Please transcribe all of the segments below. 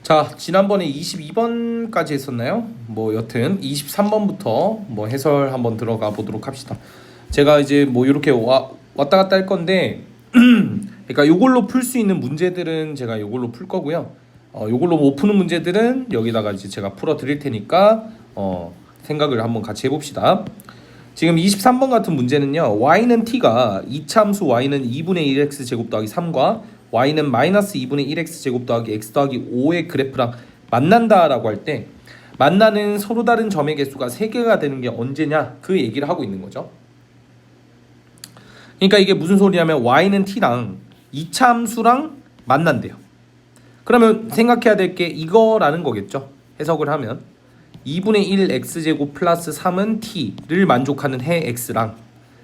자, 지난번에 22번까지 했었나요? 뭐 여튼 23번부터 뭐 해설 한번 들어가 보도록 합시다. 제가 이제 뭐 이렇게 왔다 갔다 할 건데 그러니까 요걸로 풀 수 있는 문제들은 제가 요걸로 풀 거고요. 요걸로 못 푸는 문제들은 여기다가 이제 제가 풀어 드릴 테니까 생각을 한번 같이 해봅시다. 지금 23번 같은 문제는요. y는 t가 이차함수 y는 2분의 1x 제곱 더하기 3과 y는 마이너스 2분의 1x 제곱 더하기 x 더하기 5의 그래프랑 만난다라고 할 때 만나는 서로 다른 점의 개수가 3개가 되는 게 언제냐 그 얘기를 하고 있는 거죠. 그러니까 이게 무슨 소리냐면 y는 t랑 이차함수랑 만난대요. 그러면 생각해야 될 게 이거라는 거겠죠. 해석을 하면 2분의 1 x제곱 플러스 3은 t를 만족하는 해 x랑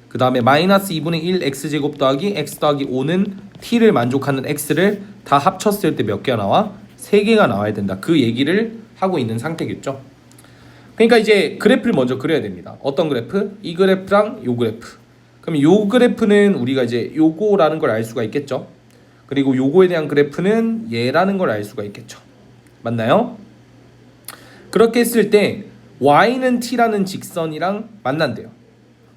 그 다음에 마이너스 2분의 1 x제곱 더하기 x 더하기 5는 t를 만족하는 x를 다 합쳤을 때 몇 개가 나와? 3개가 나와야 된다. 그 얘기를 하고 있는 상태겠죠. 그러니까 이제 그래프를 먼저 그려야 됩니다. 어떤 그래프? 이 그래프랑 요 그래프. 그럼 요 그래프는 우리가 이제 요거라는 걸 알 수가 있겠죠. 그리고 요거에 대한 그래프는 얘라는 걸 알 수가 있겠죠. 맞나요? 그렇게 했을 때 y는 t라는 직선이랑 만난대요.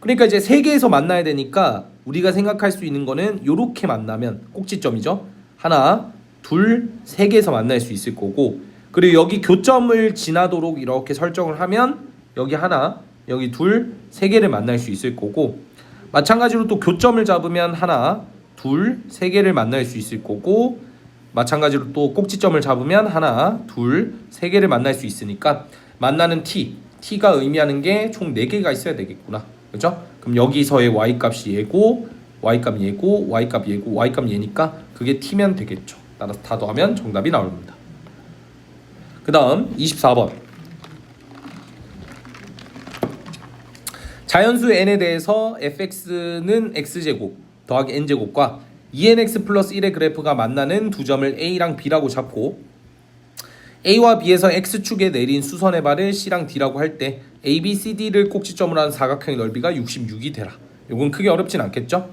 그러니까 이제 세 개에서 만나야 되니까 우리가 생각할 수 있는 거는 요렇게 만나면 꼭지점이죠. 하나, 둘, 세 개에서 만날 수 있을 거고, 그리고 여기 교점을 지나도록 이렇게 설정을 하면 여기 하나, 여기 둘, 세 개를 만날 수 있을 거고, 마찬가지로 또 교점을 잡으면 하나, 둘, 세 개를 만날 수 있을 거고, 마찬가지로 또 꼭지점을 잡으면 하나, 둘, 세 개를 만날 수 있으니까 만나는 t가 의미하는 게 총 4개가 있어야 되겠구나. 그죠? 그럼 여기서의 y값이 얘고, y값 얘고, y값 얘고, y값 얘니까 그게 t면 되겠죠. 따라서 다 더하면 정답이 나옵니다. 그 다음 24번. 자연수 n에 대해서 fx는 x제곱 더하기 n제곱과 2nx 플러스 1의 그래프가 만나는 두 점을 a랑 b라고 잡고 a와 b에서 x축에 내린 수선의 발을 c랑 d라고 할 때 a, b, c, d를 꼭지점으로 한 사각형의 넓이가 66이 되라. 요건 크게 어렵진 않겠죠?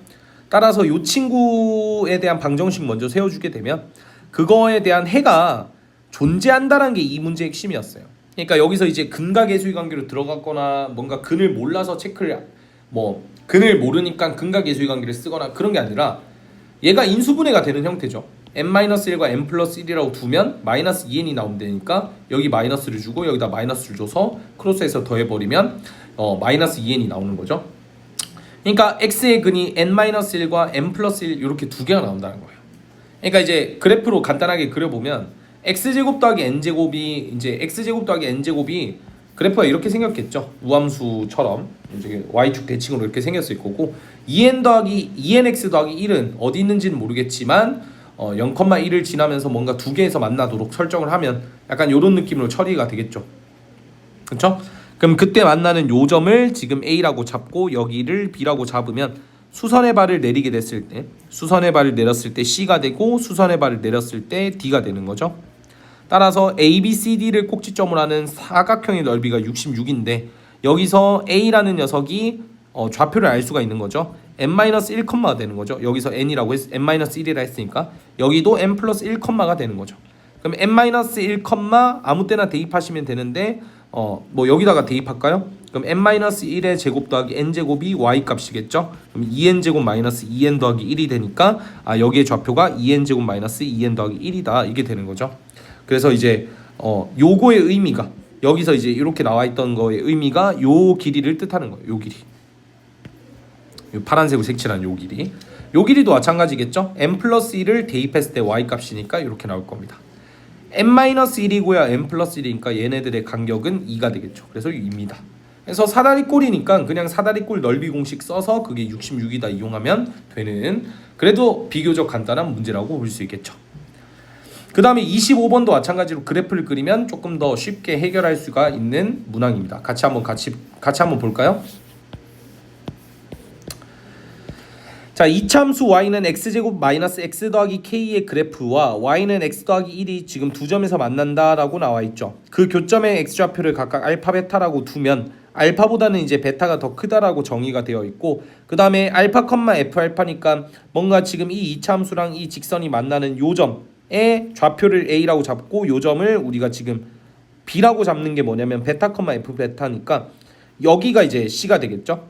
따라서 요 친구에 대한 방정식 먼저 세워주게 되면 그거에 대한 해가 존재한다는 게 이 문제의 핵심이었어요. 그러니까 여기서 이제 근과 계수의 관계로 들어갔거나 뭔가 근을 몰라서 체크를 근을 모르니까 근과 계수의 관계를 쓰거나 그런 게 아니라 얘가 인수분해가 되는 형태죠. n-1과 n+1이라고 두면 마이너스 2n이 나오면 되니까 여기 마이너스를 주고 여기다 마이너스를 줘서 크로스해서 더해버리면 마이너스 2n이 나오는 거죠. 그러니까 x의 근이 n-1과 n+1 이렇게 두 개가 나온다는 거예요. 그러니까 이제 그래프로 간단하게 그려보면 x제곱 더하기 n제곱이 이제 x제곱 더하기 n제곱이 그래프가 이렇게 생겼겠죠. 우함수처럼 이제 y축 대칭으로 이렇게 생겼을 거고 2nx 더하기 1은 어디 있는지는 모르겠지만 0,1을 지나면서 뭔가 두 개에서 만나도록 설정을 하면 약간 이런 느낌으로 처리가 되겠죠. 그렇죠? 그럼 그때 만나는 요 점을 지금 A라고 잡고 여기를 B라고 잡으면 수선의 발을 내리게 됐을 때 수선의 발을 내렸을 때 C가 되고 수선의 발을 내렸을 때 D가 되는 거죠. 따라서 A, B, C, D를 꼭지점으로 하는 사각형의 넓이가 66인데 여기서 A라는 녀석이 좌표를 알 수가 있는 거죠. n-1가 되는 거죠. 여기서 n이라고 n-1이라 했으니까 여기도 n+1가 되는 거죠. 그럼 n-1, 아무 때나 대입하시면 되는데 뭐 여기다가 대입할까요? 그럼 n-1의 제곱 더하기 n제곱이 y값이겠죠. 그럼 2n제곱 마이너스 2n 더하기 1이 되니까 여기의 좌표가 2n제곱 마이너스 2n 더하기 1이다 이게 되는 거죠. 그래서 이제 요거의 의미가 여기서 이제 이렇게 나와 있던 거의 의미가 요 길이를 뜻하는 거예요. 요 길이. 요 파란색으로 색칠한 요 길이. 요 길이도 마찬가지겠죠. n+1을 대입했을 때 y값이니까 이렇게 나올 겁니다. n-1이고요. n+1이니까 얘네들의 간격은 2가 되겠죠. 그래서 2입니다. 그래서 사다리꼴이니까 그냥 사다리꼴 넓이 공식 써서 그게 66이다 이용하면 되는 그래도 비교적 간단한 문제라고 볼 수 있겠죠. 그 다음에 25번도 마찬가지로 그래프를 그리면 조금 더 쉽게 해결할 수가 있는 문항입니다. 같이 한번 볼까요? 자, 이차함수 y는 x제곱 마이너스 x 더하기 k의 그래프와 y는 x 더하기 1이 지금 두 점에서 만난다라고 나와 있죠. 그 교점의 x좌표를 각각 알파 베타라고 두면 알파보다는 이제 베타가 더 크다라고 정의가 되어 있고 그 다음에 알파, f 알파니까 뭔가 지금 이 이차함수랑 이 직선이 만나는 요 점 좌표를 A라고 잡고 요 점을 우리가 지금 B라고 잡는 게 뭐냐면 베타 컴마 F 베타니까 여기가 이제 C가 되겠죠.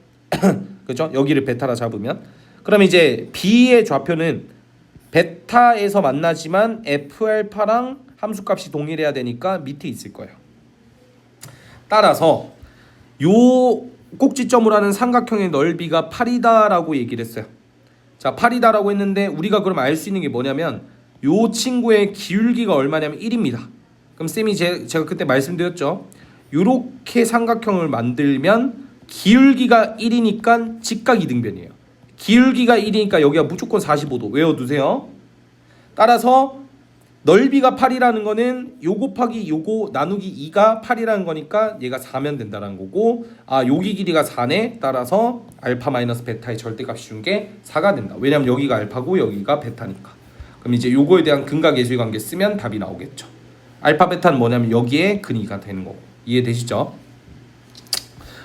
그죠? 여기를 베타라 잡으면 그럼 이제 B의 좌표는 베타에서 만나지만 F알파랑 함수값이 동일해야 되니까 밑에 있을 거예요. 따라서 요 꼭지점으로 하는 삼각형의 넓이가 8이다라고 얘기를 했어요. 자, 8이다라고 했는데 우리가 그럼 알 수 있는 게 뭐냐면 요 친구의 기울기가 얼마냐면 1입니다. 그럼 쌤이 제가 그때 말씀드렸죠. 요렇게 삼각형을 만들면 기울기가 1이니까 직각 이등변이에요. 기울기가 1이니까 여기가 무조건 45도 외워두세요. 따라서 넓이가 8이라는 거는 요 곱하기 요거 나누기 2가 8이라는 거니까 얘가 4면 된다는 거고 여기 길이가 4네. 따라서 알파 마이너스 베타의 절대값이 준 게 4가 된다. 왜냐면 여기가 알파고 여기가 베타니까. 그럼 이제 요거에 대한 근각 예수의 관계 쓰면 답이 나오겠죠. 알파 베타는 뭐냐면 여기에 근이가 되는 거고. 이해되시죠?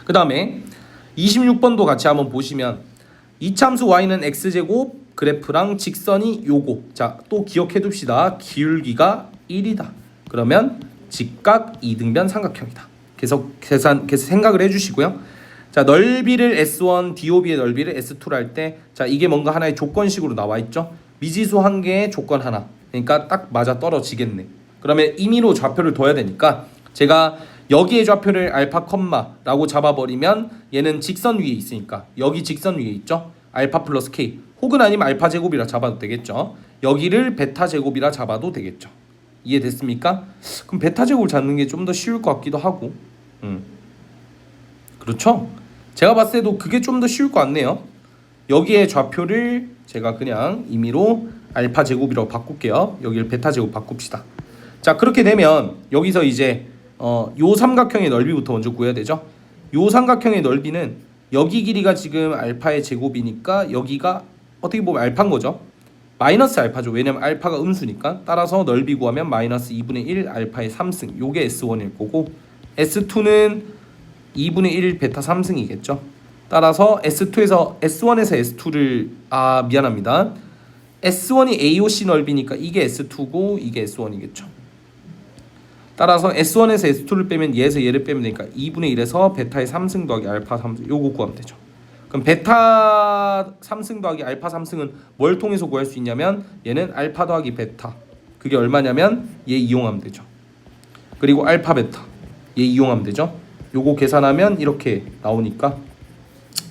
그 다음에 26번도 같이 한번 보시면 이참수 y는 x제곱 그래프랑 직선이 요거. 자, 또 기억해 둡시다. 기울기가 1이다. 그러면 직각 이등변 삼각형이다. 계속 생각을 해주시고요. 자, 넓이를 S1, DOB의 넓이를 S2로 할 때, 자, 이게 뭔가 하나의 조건식으로 나와 있죠. 미지수 한 개에 조건 하나. 그러니까 딱 맞아 떨어지겠네. 그러면 임의로 좌표를 둬야 되니까 제가 여기에 좌표를 알파 컴마라고 잡아버리면 얘는 직선 위에 있으니까 여기 직선 위에 있죠. 알파 플러스 K 혹은 아니면 알파 제곱이라 잡아도 되겠죠. 여기를 베타 제곱이라 잡아도 되겠죠. 이해됐습니까? 그럼 베타 제곱을 잡는 게 좀 더 쉬울 것 같기도 하고 그렇죠? 제가 봤을 때도 그게 좀 더 쉬울 것 같네요. 여기에 좌표를 제가 그냥 임의로 알파 제곱이라고 바꿀게요. 여기를 베타 제곱 바꿉시다. 자, 그렇게 되면 여기서 이제 요 삼각형의 넓이부터 먼저 구해야 되죠. 요 삼각형의 넓이는 여기 길이가 지금 알파의 제곱이니까 여기가 어떻게 보면 알파인 거죠. 마이너스 알파죠. 왜냐면 알파가 음수니까. 따라서 넓이 구하면 마이너스 2분의 1 알파의 3승. 요게 S1일 거고 S2는 2분의 1 베타 3승이겠죠. 따라서 S1에서 S2를 미안합니다. S1이 AOC 넓이니까 이게 S2고 이게 S1이겠죠. 따라서 S1에서 S2를 빼면 얘에서 얘를 빼면 되니까 2분의 1에서 베타의 3승 더하기 알파 3승 요거 구하면 되죠. 그럼 베타 3승 더하기 알파 3승은 뭘 통해서 구할 수 있냐면 얘는 알파 더하기 베타 그게 얼마냐면 얘 이용하면 되죠. 그리고 알파 베타 얘 이용하면 되죠. 요거 계산하면 이렇게 나오니까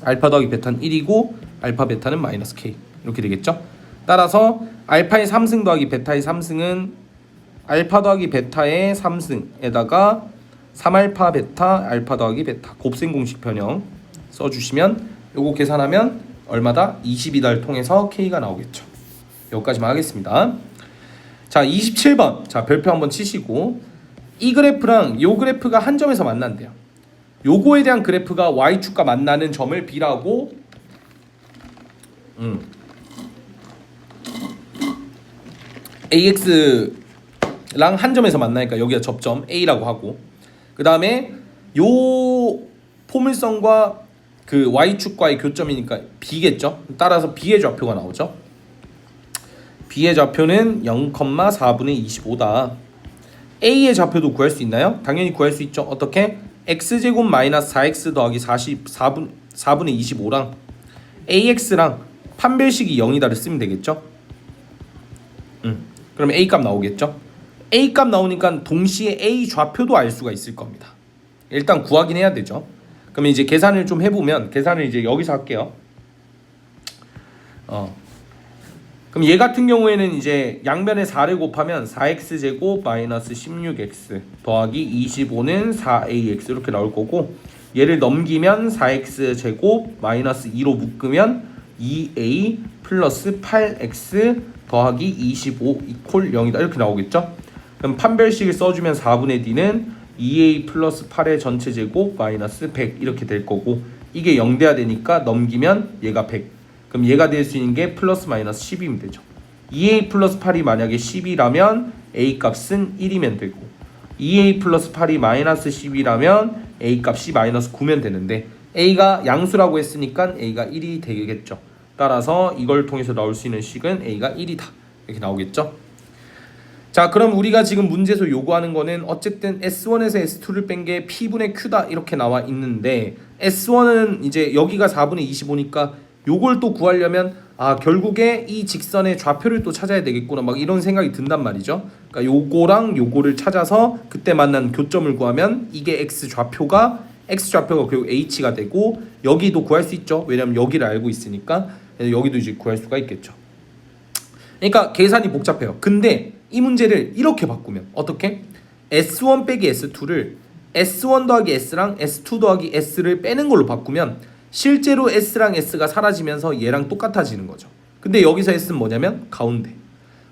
알파 더하기 베타는 1이고 알파 베타는 마이너스 K 이렇게 되겠죠. 따라서 알파의 3승 더하기 베타의 3승은 알파 더하기 베타의 3승에다가 3알파 베타 알파 더하기 베타 곱셈 공식 변형 써주시면 요거 계산하면 얼마다? 22달 통해서 K가 나오겠죠. 여기까지만 하겠습니다. 자, 27번 자 별표 한번 치시고 이 그래프랑 요 그래프가 한 점에서 만난대요. 요거에 대한 그래프가 Y축과 만나는 점을 B라고 AX랑 한 점에서 만나니까 여기가 접점 A라고 하고 그 다음에 요 포물선과 그 Y축과의 교점이니까 B겠죠. 따라서 B의 좌표가 나오죠. B의 좌표는 0,4분의 25다. A의 좌표도 구할 수 있나요? 당연히 구할 수 있죠. 어떻게? X제곱 마이너스 4X 더하기 4분의 25랑 AX랑 판별식이 0이다를 쓰면 되겠죠. 그러면 A 값 나오겠죠. A 값 나오니까 동시에 A 좌표도 알 수가 있을 겁니다. 일단 구하긴 해야 되죠. 그러면 이제 계산을 좀 해보면 계산을 이제 여기서 할게요. 그럼 얘 같은 경우에는 이제 양변에 4를 곱하면 4x 제곱 마이너스 16x 더하기 25는 4ax 이렇게 나올 거고 얘를 넘기면 4x 제곱 마이너스 2로 묶으면 2a 플러스 8x 더하기 25 이퀄 0이다 이렇게 나오겠죠. 그럼 판별식을 써주면 4분의 d는 2a 플러스 8의 전체 제곱 마이너스 100 이렇게 될 거고 이게 0 돼야 되니까 넘기면 얘가 100 그럼 얘가 될 수 있는 게 플러스 마이너스 10이면 되죠. 2a 플러스 8이 만약에 10이라면 a 값은 1이면 되고 2a 플러스 8이 마이너스 10이라면 a 값이 마이너스 9면 되는데 a가 양수라고 했으니까 a가 1이 되겠죠. 따라서 이걸 통해서 나올 수 있는 식은 a가 1이다 이렇게 나오겠죠. 자, 그럼 우리가 지금 문제에서 요구하는 거는 어쨌든 S1에서 S2를 뺀 게 P분의 Q다 이렇게 나와 있는데 S1은 이제 여기가 4분의 25니까 요걸 또 구하려면 결국에 이 직선의 좌표를 또 찾아야 되겠구나 막 이런 생각이 든단 말이죠. 그러니까 요거랑 요거를 찾아서 그때 만난 교점을 구하면 이게 X 좌표가 결국 H가 되고 여기도 구할 수 있죠. 왜냐면 여기를 알고 있으니까 여기도 이제 구할 수가 있겠죠. 그러니까 계산이 복잡해요. 근데 이 문제를 이렇게 바꾸면 어떻게? S1 빼기 S2를 S1 더하기 S랑 S2 더하기 S를 빼는 걸로 바꾸면 실제로 S랑 S가 사라지면서 얘랑 똑같아지는 거죠. 근데 여기서 S는 뭐냐면 가운데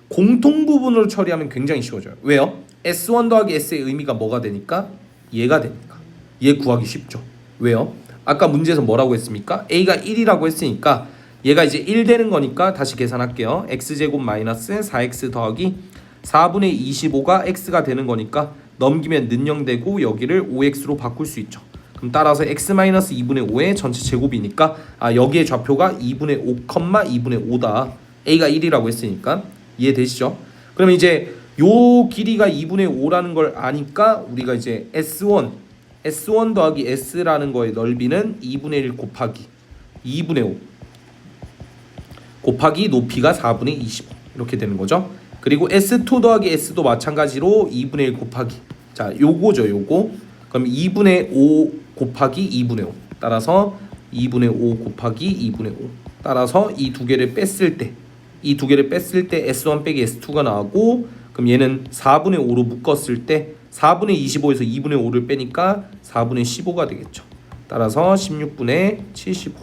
공통 부분으로 처리하면 굉장히 쉬워져요. 왜요? S1 더하기 S의 의미가 뭐가 되니까? 얘가 되니까 얘 구하기 쉽죠. 왜요? 아까 문제에서 뭐라고 했습니까? A가 1이라고 했으니까 얘가 이제 1 되는 거니까 다시 계산할게요. X제곱 마이너스 4X 더하기 4분의 25가 X가 되는 거니까 넘기면 는영되고 여기를 5X로 바꿀 수 있죠. 그럼 따라서 X-2분의 5의 전체 제곱이니까 여기의 좌표가 2분의 5, 2분의 5다. A가 1이라고 했으니까 이해되시죠? 그럼 이제 요 길이가 2분의 5라는 걸 아니까 우리가 이제 S1 더하기 S라는 거의 넓이는 2분의 1 곱하기 2분의 5 곱하기 높이가 4분의 25 이렇게 되는 거죠. 그리고 S2 더하기 S도 마찬가지로 2분의 1 곱하기 요거죠. 요거 그럼 2분의 5 곱하기 2분의 5 따라서 2분의 5 곱하기 2분의 5 따라서 이 두 개를 뺐을 때 S1 빼기 S2가 나오고 그럼 얘는 4분의 5로 묶었을 때 4분의 25에서 2분의 5를 빼니까 4분의 15가 되겠죠. 따라서 16분의 75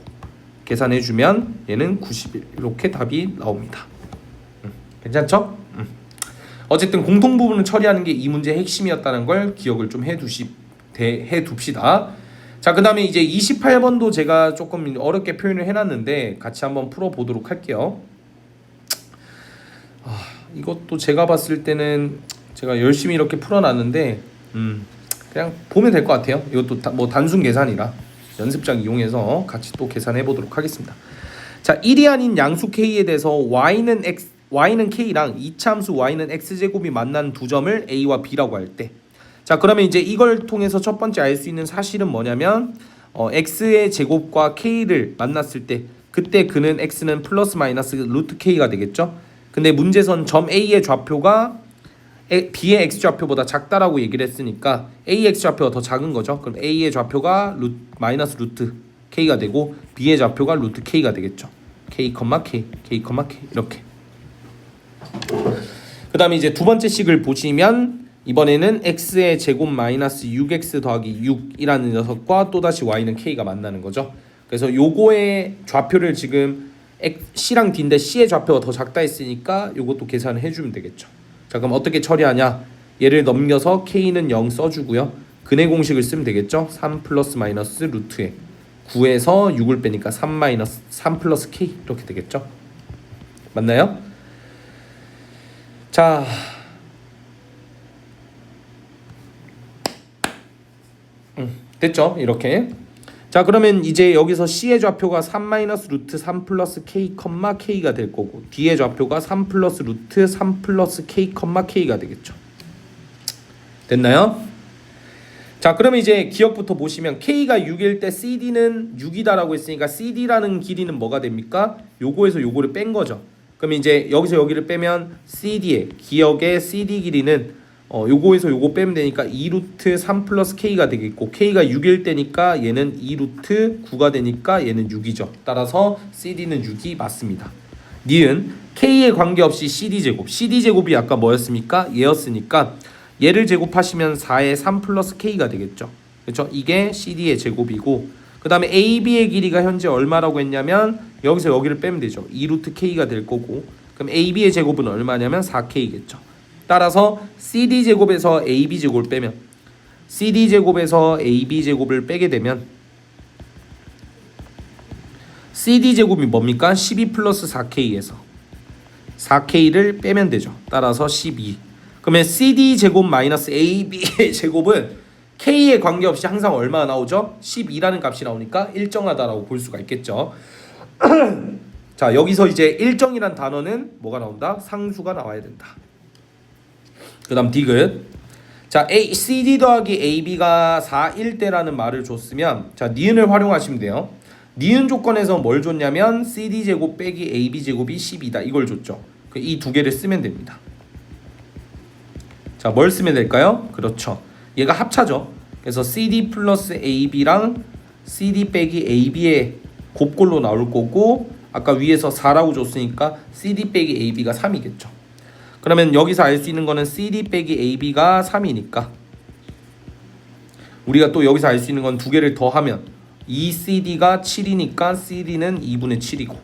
계산해주면 얘는 91 이렇게 답이 나옵니다. 괜찮죠? 어쨌든 공통 부분을 처리하는 게 이 문제의 핵심이었다는 걸 기억을 좀 해둡시다. 자, 그 다음에 이제 28번도 제가 조금 어렵게 표현을 해놨는데 같이 한번 풀어보도록 할게요. 이것도 제가 봤을 때는 제가 열심히 이렇게 풀어놨는데 그냥 보면 될 것 같아요. 이것도 뭐 단순 계산이라 연습장 이용해서 같이 또 계산해 보도록 하겠습니다. 자, 1이 아닌 양수 K에 대해서 Y는 K랑 이차함수 Y는 X제곱이 만난 두 점을 A와 B라고 할 때 자, 그러면 이제 이걸 통해서 첫 번째 알 수 있는 사실은 뭐냐면 X의 제곱과 K를 만났을 때 그때 그는 X는 플러스 마이너스 루트 K가 되겠죠. 근데 문제선 점 A의 좌표가 B의 X좌표보다 작다라고 얘기를 했으니까 A의 X좌표가 더 작은 거죠. 그럼 A의 좌표가 마이너스 루트 K가 되고 B의 좌표가 루트 K가 되겠죠. K, K, K, K 이렇게. 그 다음에 이제 두 번째 식을 보시면 이번에는 X의 제곱 마이너스 6X 더하기 6이라는 녀석과 또다시 Y는 K가 만나는 거죠. 그래서 요거의 좌표를 지금 C랑 D인데 C의 좌표가 더 작다 했으니까 요것도 계산을 해주면 되겠죠. 자, 그럼 어떻게 처리하냐? 얘를 넘겨서 K는 0 써주고요. 근의 공식을 쓰면 되겠죠. 3 플러스 마이너스 루트에 9에서 6을 빼니까 3 플러스 K 이렇게 되겠죠. 맞나요? 자, 됐죠? 이렇게. 자, 그러면 이제 여기서 C의 좌표가 3 마이너스 루트 3 플러스 K, K가 될 거고 D의 좌표가 3 플러스 루트 3 플러스 K, K가 되겠죠. 됐나요? 자, 그러면 이제 기억부터 보시면 K가 6일 때 CD는 6이다라고 했으니까 CD라는 길이는 뭐가 됩니까? 요거에서 요거를 뺀 거죠. 그럼 이제 여기서 여기를 빼면 CD의 기억의 CD 길이는 요거에서 요거 빼면 되니까 2루트 3 플러스 K가 되겠고 K가 6일 때니까 얘는 2루트 9가 되니까 얘는 6이죠. 따라서 CD는 6이 맞습니다. 니은 K에 관계없이 CD제곱이 아까 뭐였습니까? 얘였으니까 얘를 제곱하시면 4에 3 플러스 K가 되겠죠. 그렇죠? 이게 CD의 제곱이고 그 다음에 AB의 길이가 현재 얼마라고 했냐면 여기서 여기를 빼면 되죠. 2루트 K가 될 거고 그럼 AB의 제곱은 얼마냐면 4K겠죠. 따라서 CD제곱에서 AB제곱을 빼면 CD제곱에서 AB제곱을 빼게 되면 CD제곱이 뭡니까? 12 플러스 4K에서 4K를 빼면 되죠. 따라서 12. 그러면 CD제곱 마이너스 AB의 제곱은 K에 관계없이 항상 얼마나 나오죠? 12라는 값이 나오니까 일정하다라고 볼 수가 있겠죠. 자, 여기서 이제 일정이란 단어는 뭐가 나온다? 상수가 나와야 된다. 그 다음 디귿. 자, CD 더하기 AB가 4일 때라는 말을 줬으면 자 니은을 활용하시면 돼요. 니은 조건에서 뭘 줬냐면 CD제곱 빼기 AB제곱이 10이다 이걸 줬죠. 이 두 개를 쓰면 됩니다. 자, 뭘 쓰면 될까요? 그렇죠, 얘가 합차죠. 그래서 CD 플러스 AB랑 CD 빼기 AB의 곱꼴로 나올 거고, 아까 위에서 4라고 줬으니까 CD 빼기 AB가 3이겠죠. 그러면 여기서 알 수 있는 거는 CD 빼기 AB가 3이니까 우리가 또 여기서 알 수 있는 건 두 개를 더하면 이 CD가 7이니까 CD는 2분의 7이고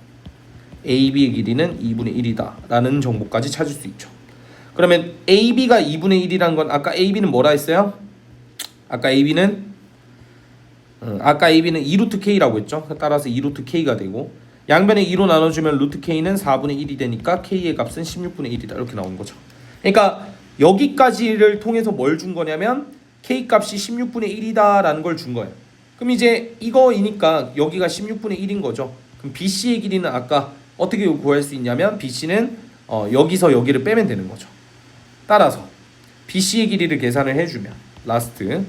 AB의 길이는 2분의 1이다 라는 정보까지 찾을 수 있죠. 그러면 AB가 2분의 1이란 건 아까 AB는 뭐라 했어요? 아까 AB는 2루트 K라고 했죠. 따라서 2루트 K가 되고, 양변에 2로 나눠주면 루트 K는 4분의 1이 되니까 K의 값은 16분의 1이다 이렇게 나오는 거죠. 그러니까 여기까지를 통해서 뭘 준 거냐면 K 값이 16분의 1이다 라는 걸 준 거예요. 그럼 이제 이거이니까 여기가 16분의 1인 거죠. 그럼 BC의 길이는 아까 어떻게 구할 수 있냐면 BC는 여기서 여기를 빼면 되는 거죠. 따라서 BC의 길이를 계산을 해주면 라스트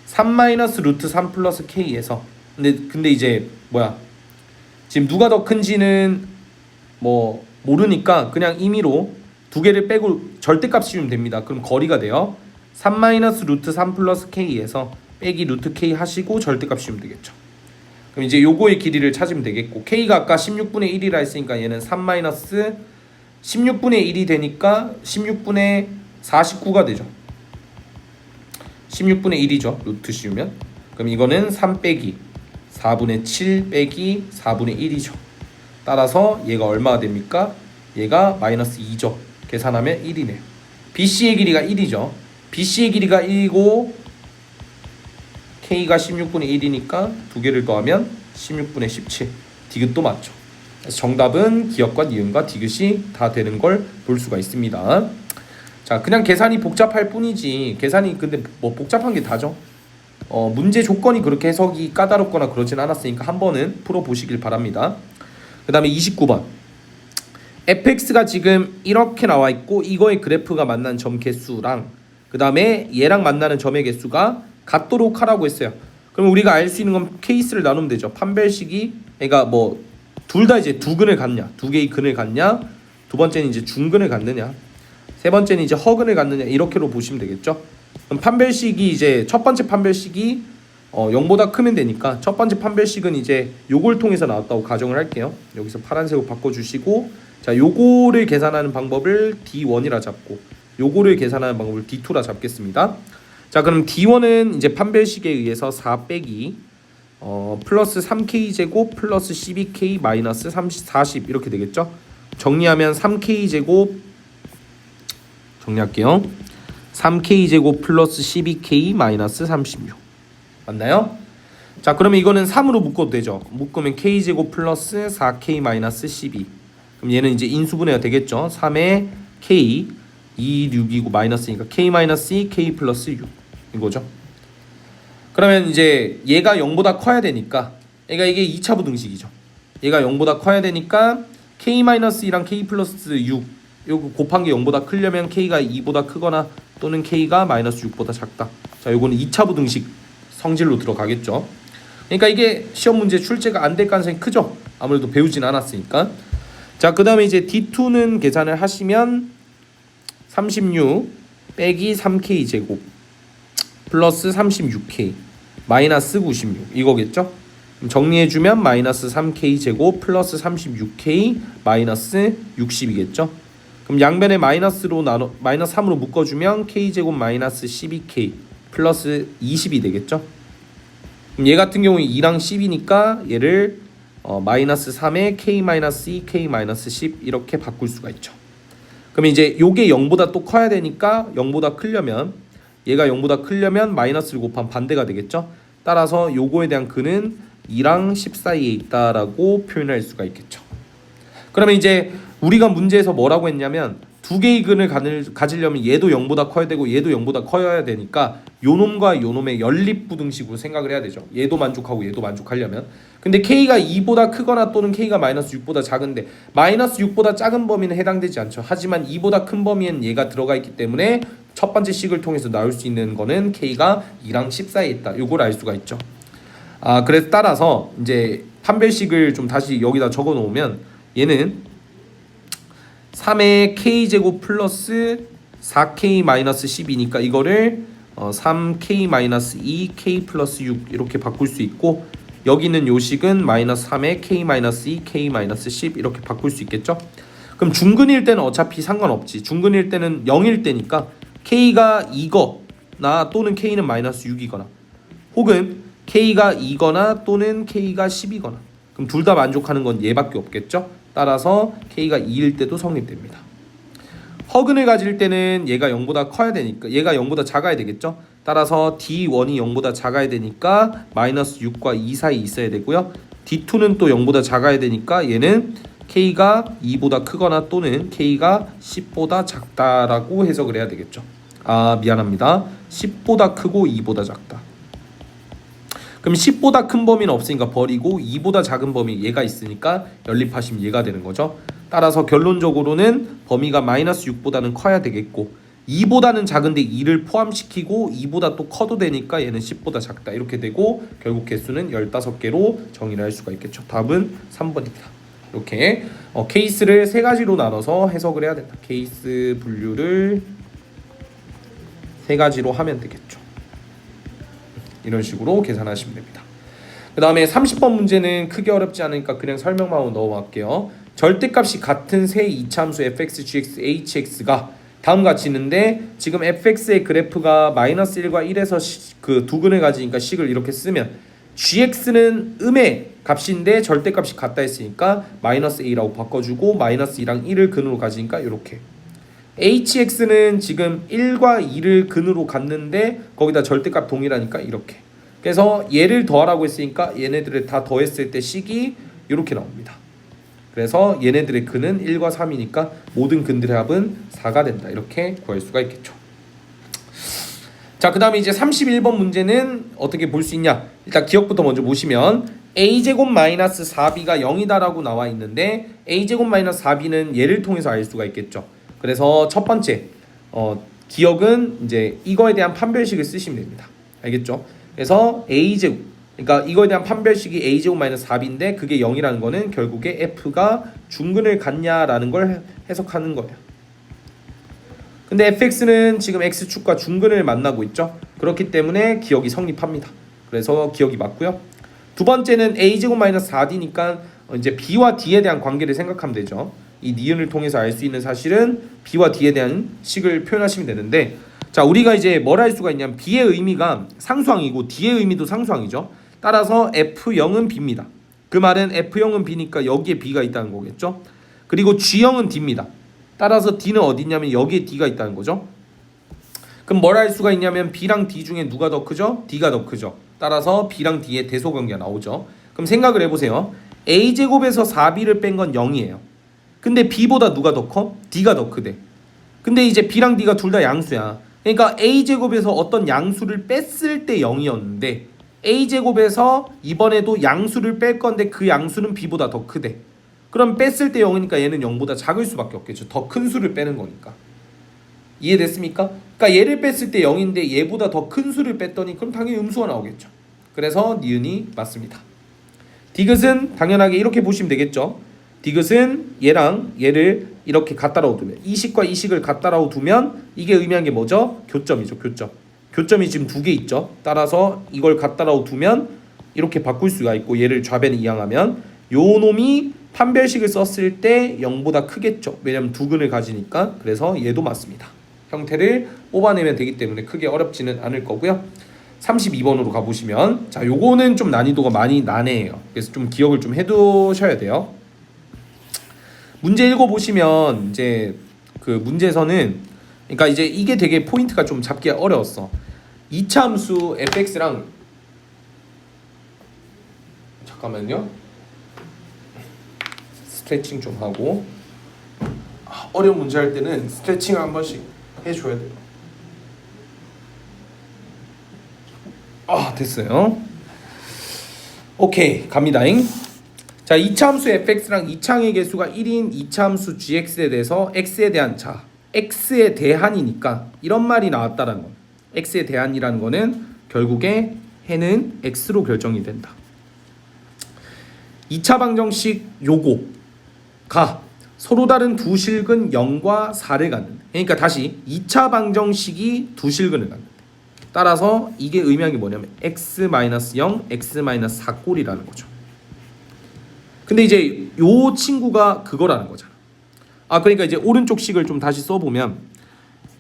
3-루트 3 플러스 K에서 근데 이제 지금 누가 더 큰지는 모르니까 그냥 임의로 두 개를 빼고 절대값 씌우면 됩니다. 그럼 거리가 돼요. 3-루트 3 플러스 K에서 빼기 루트 K 하시고 절대값 씌우면 되겠죠. 그럼 이제 요거의 길이를 찾으면 되겠고, K가 아까 16분의 1이라 했으니까 얘는 3-16분의 1이 되니까 16분의 49가 되죠. 16분의 1이죠. 루트 씌우면. 그럼 이거는 3 빼기 4분의 7 빼기 4분의 1이죠. 따라서 얘가 얼마가 됩니까? 얘가 마이너스 2죠. 계산하면 1이네요. BC의 길이가 1이죠. BC의 길이가 1이고 K가 16분의 1이니까 두 개를 더하면 16분의 17. 디귿도 맞죠. 그래서 정답은 기역과 니은과 디귿이 다 되는 걸 볼 수가 있습니다. 자, 그냥 계산이 복잡할 뿐이지 계산이 근데 복잡한 게 다죠. 문제 조건이 그렇게 해석이 까다롭거나 그러진 않았으니까 한 번은 풀어보시길 바랍니다. 그 다음에 29번 fx가 지금 이렇게 나와 있고 이거의 그래프가 만난 점 개수랑 그 다음에 얘랑 만나는 점의 개수가 같도록 하라고 했어요. 그럼 우리가 알 수 있는 건 케이스를 나누면 되죠. 판별식이 그러니까 둘 다 이제 두 근을 갖냐, 두 개의 근을 갖냐, 두 번째는 이제 중근을 갖느냐, 세 번째는 이제 허근을 갖느냐 이렇게로 보시면 되겠죠. 그럼 판별식이 이제 첫 번째 판별식이 0보다 크면 되니까 첫 번째 판별식은 이제 요걸 통해서 나왔다고 가정을 할게요. 여기서 파란색으로 바꿔주시고, 자 요거를 계산하는 방법을 D1이라 잡고 요거를 계산하는 방법을 D2라 잡겠습니다. 자 그럼 D1은 이제 판별식에 의해서 4 빼기 플러스 3K 제곱 플러스 12K 마이너스 40 이렇게 되겠죠. 정리하면 3K 제곱 정리할게요. 3K 제곱 플러스 12K 마이너스 36 맞나요? 자 그러면 이거는 3으로 묶어도 되죠. 묶으면 K 제곱 플러스 4K 마이너스 12. 그럼 얘는 이제 인수분해가 되겠죠. 3에 K 2, 6이고 마이너스니까 K 마이너스 2, K 플러스 6 이거죠. 그러면 이제 얘가 0보다 커야 되니까 그러니까 이게 2차 부등식이죠. 얘가 0보다 커야 되니까 K 마이너스 2랑 K 플러스 6 요거 곱한 게 0보다 크려면 K가 2보다 크거나 또는 K가 마이너스 6보다 작다. 자 요거는 2차 부등식 성질로 들어가겠죠. 그러니까 이게 시험 문제 출제가 안 될 가능성이 크죠. 아무래도 배우진 않았으니까. 자 그 다음에 이제 D2는 계산을 하시면 36 빼기 3K 제곱 플러스 36K 마이너스 96 이거겠죠. 정리해주면 마이너스 3K 제곱 플러스 36K 마이너스 60이겠죠. 그럼 양변에 마이너스로 마이너스 3으로 묶어주면 K 제곱 마이너스 12K 플러스 20이 되겠죠. 그럼 얘 같은 경우에 2랑 10이니까 얘를 마이너스 3에 K 마이너스 2 K 마이너스 10 이렇게 바꿀 수가 있죠. 그럼 이제 요게 0보다 또 커야 되니까 0보다 크려면 얘가 0보다 크려면 마이너스를 곱한 반대가 되겠죠. 따라서 요거에 대한 근은 2랑 10 사이에 있다라고 표현할 수가 있겠죠. 그러면 이제 우리가 문제에서 뭐라고 했냐면 두 개의 근을 가지려면 얘도 0보다 커야 되고 얘도 0보다 커야 되니까 요놈과 요놈의 연립부등식으로 생각을 해야 되죠. 얘도 만족하고 얘도 만족하려면. 근데 K가 2보다 크거나 또는 K가 마이너스 6보다 작은데 마이너스 6보다 작은 범위는 해당되지 않죠. 하지만 2보다 큰 범위엔 얘가 들어가 있기 때문에 첫 번째 식을 통해서 나올 수 있는 거는 K가 2랑 10 사이에 있다. 요걸 알 수가 있죠. 그래서 따라서 이제 판별식을 좀 다시 여기다 적어 놓으면 얘는 3의 K제곱 플러스 4K-10이니까 이거를 3K-2 K 플러스 6 이렇게 바꿀 수 있고, 여기는 요식은 마이너스 3의 K-2 K-10 이렇게 바꿀 수 있겠죠. 그럼 중근일 때는 어차피 상관없지. 중근일 때는 0일 때니까 K가 2거나 또는 K는 마이너스 6이거나 혹은 K가 2거나 또는 K가 10이거나, 그럼 둘 다 만족하는 건 얘밖에 없겠죠. 따라서 K가 2일 때도 성립됩니다. 허근을 가질 때는 얘가 0보다 커야 되니까, 얘가 0보다 작아야 되겠죠. 따라서 D1이 0보다 작아야 되니까 마이너스 6과 2 사이 있어야 되고요. D2는 또 0보다 작아야 되니까 얘는 K가 2보다 크거나 또는 K가 10보다 작다라고 해석을 해야 되겠죠. 미안합니다. 10보다 크고 2보다 작다. 그럼 10보다 큰 범위는 없으니까 버리고 2보다 작은 범위 얘가 있으니까 연립하시면 얘가 되는 거죠. 따라서 결론적으로는 범위가 마이너스 6보다는 커야 되겠고 2보다는 작은데 2를 포함시키고 2보다 또 커도 되니까 얘는 10보다 작다. 이렇게 되고 결국 개수는 15개로 정의를 할 수가 있겠죠. 답은 3번입니다. 이렇게 케이스를 세 가지로 나눠서 해석을 해야 된다. 케이스 분류를 세 가지로 하면 되겠죠. 이런 식으로 계산하시면 됩니다. 그 다음에 30번 문제는 크게 어렵지 않으니까 그냥 설명만 넘어갈게요. 절대값이 같은 세 이차함수 fx, gx, hx가 다음과 같이 있는데 지금 fx의 그래프가 마이너스 1과 1에서 그 두 근을 가지니까 식을 이렇게 쓰면 gx는 음의 값인데 절대값이 같다 했으니까 마이너스 a라고 바꿔주고 마이너스 2랑 1을 근으로 가지니까 이렇게, hx는 지금 1과 2를 근으로 갔는데 거기다 절대값 동일하니까 이렇게. 그래서 얘를 더하라고 했으니까 얘네들을 다 더했을 때 식이 이렇게 나옵니다. 그래서 얘네들의 근은 1과 3이니까 모든 근들의 합은 4가 된다. 이렇게 구할 수가 있겠죠. 자, 그 다음에 이제 31번 문제는 어떻게 볼 수 있냐. 일단 기억부터 먼저 보시면 a제곱 마이너스 4b가 0이다라고 나와 있는데 a제곱 마이너스 4b는 얘를 통해서 알 수가 있겠죠. 그래서 첫 번째 기억은 이제 이거에 대한 판별식을 쓰시면 됩니다. 알겠죠? 그래서 a제곱, 그러니까 이거에 대한 판별식이 a제곱 마이너스 4b인데 그게 0이라는 거는 결국에 f가 중근을 갖냐라는 걸 해석하는 거예요. 근데 fx는 지금 x축과 중근을 만나고 있죠. 그렇기 때문에 기억이 성립합니다. 그래서 기억이 맞고요. 두 번째는 a제곱 마이너스 4d니까 이제 b와 d에 대한 관계를 생각하면 되죠. 이 니은을 통해서 알 수 있는 사실은 b와 d에 대한 식을 표현하시면 되는데, 자, 우리가 이제 뭘 할 수가 있냐면 b의 의미가 상수항이고 d의 의미도 상수항이죠. 따라서 f0은 b입니다. 그 말은 f0은 b니까 여기에 b가 있다는 거겠죠. 그리고 g0은 d입니다. 따라서 d는 어디 있냐면 여기에 d가 있다는 거죠. 그럼 뭘 할 수가 있냐면 b랑 d 중에 누가 더 크죠? d가 더 크죠. 따라서 b랑 d의 대소관계가 나오죠. 그럼 생각을 해보세요. a제곱에서 4b를 뺀 건 0이에요. 근데 b보다 누가 더 커? d가 더 크대. 근데 이제 b랑 d가 둘 다 양수야. 그러니까 a제곱에서 어떤 양수를 뺐을 때 0이었는데 a제곱에서 이번에도 양수를 뺄 건데 그 양수는 b보다 더 크대. 그럼 뺐을 때 0이니까 얘는 0보다 작을 수밖에 없겠죠. 더 큰 수를 빼는 거니까. 이해됐습니까? 그러니까 얘를 뺐을 때 0인데 얘보다 더 큰 수를 뺐더니 그럼 당연히 음수가 나오겠죠. 그래서 니은이 맞습니다. 디귿은 당연하게 이렇게 보시면 되겠죠. 디귿은 얘랑 얘를 이렇게 갖다라고 두면, 이식과 이식을 갖다라고 두면 이게 의미한 게 뭐죠? 교점이죠. 교점. 교점이 지금 두 개 있죠. 따라서 이걸 갖다라고 두면 이렇게 바꿀 수가 있고 얘를 좌변에 이항하면 요 놈이 판별식을 썼을 때 0보다 크겠죠. 왜냐면 두 근을 가지니까. 그래서 얘도 맞습니다. 형태를 뽑아내면 되기 때문에 크게 어렵지는 않을 거고요. 32번으로 가보시면, 자, 요거는 좀 난이도가 많이 난해해요. 그래서 좀 기억을 좀 해두셔야 돼요. 문제 읽어보시면 이제 그 문제에서는, 그러니까 이제 이게 되게 포인트가 좀 잡기 어려웠어. 이차 함수 fx랑, 잠깐만요, 스트레칭 좀 하고, 어려운 문제 할 때는 스트레칭을 한 번씩 해줘야 돼요. 됐어요. 오케이, 갑니다잉. 자, 2차 함수 fx랑 2차항의 개수가 1인 2차 함수 gx에 대해서 x에 대한 차, x에 대한이니까 이런 말이 나왔다라는 거. x에 대한이라는 거는 결국에 해는 x로 결정이 된다. 2차 방정식 요거가 서로 다른 두 실근 0과 4를 갖는다. 그러니까 다시 2차 방정식이 두 실근을 갖는다. 따라서 이게 의미한 게 뭐냐면 x-0, x-4꼴이라는 거죠. 근데 이제 요 친구가 그거라는 거잖아. 그러니까 이제 오른쪽 식을 좀 다시 써보면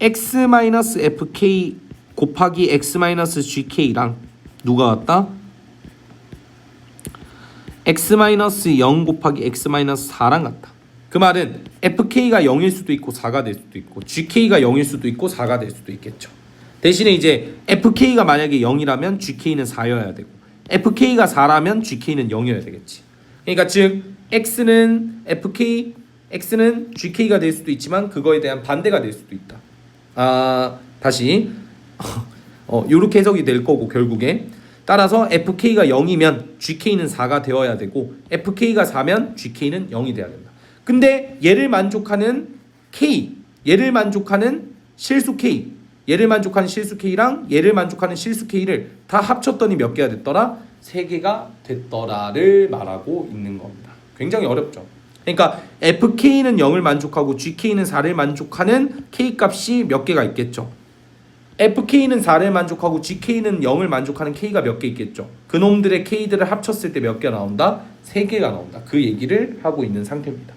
x-fk 곱하기 x-gk랑 누가 같다? x-0 곱하기 x-4랑 같다. 그 말은 fk가 0일 수도 있고 4가 될 수도 있고 gk가 0일 수도 있고 4가 될 수도 있겠죠. 대신에 이제 fk가 만약에 0이라면 gk는 4여야 되고 fk가 4라면 gk는 0이어야 되겠지. 그러니까 즉 x는 fk, x는 gk가 될 수도 있지만 그거에 대한 반대가 될 수도 있다. 다시 요렇게 해석이 될 거고 결국에 따라서 fk가 0이면 gk는 4가 되어야 되고 fk가 4면 gk는 0이 돼야 된다. 근데 얘를 만족하는 k, 얘를 만족하는 실수 k, 얘를 만족하는 실수 k랑 얘를 만족하는 실수 k를 다 합쳤더니 몇 개가 됐더라? 3개가 됐더라를 말하고 있는 겁니다. 굉장히 어렵죠. 그러니까 fk는 0을 만족하고 gk는 4를 만족하는 k 값이 몇 개가 있겠죠. fk는 4를 만족하고 gk는 0을 만족하는 k가 몇 개 있겠죠. 그놈들의 k들을 합쳤을 때 몇 개가 나온다? 3개가 나온다. 그 얘기를 하고 있는 상태입니다.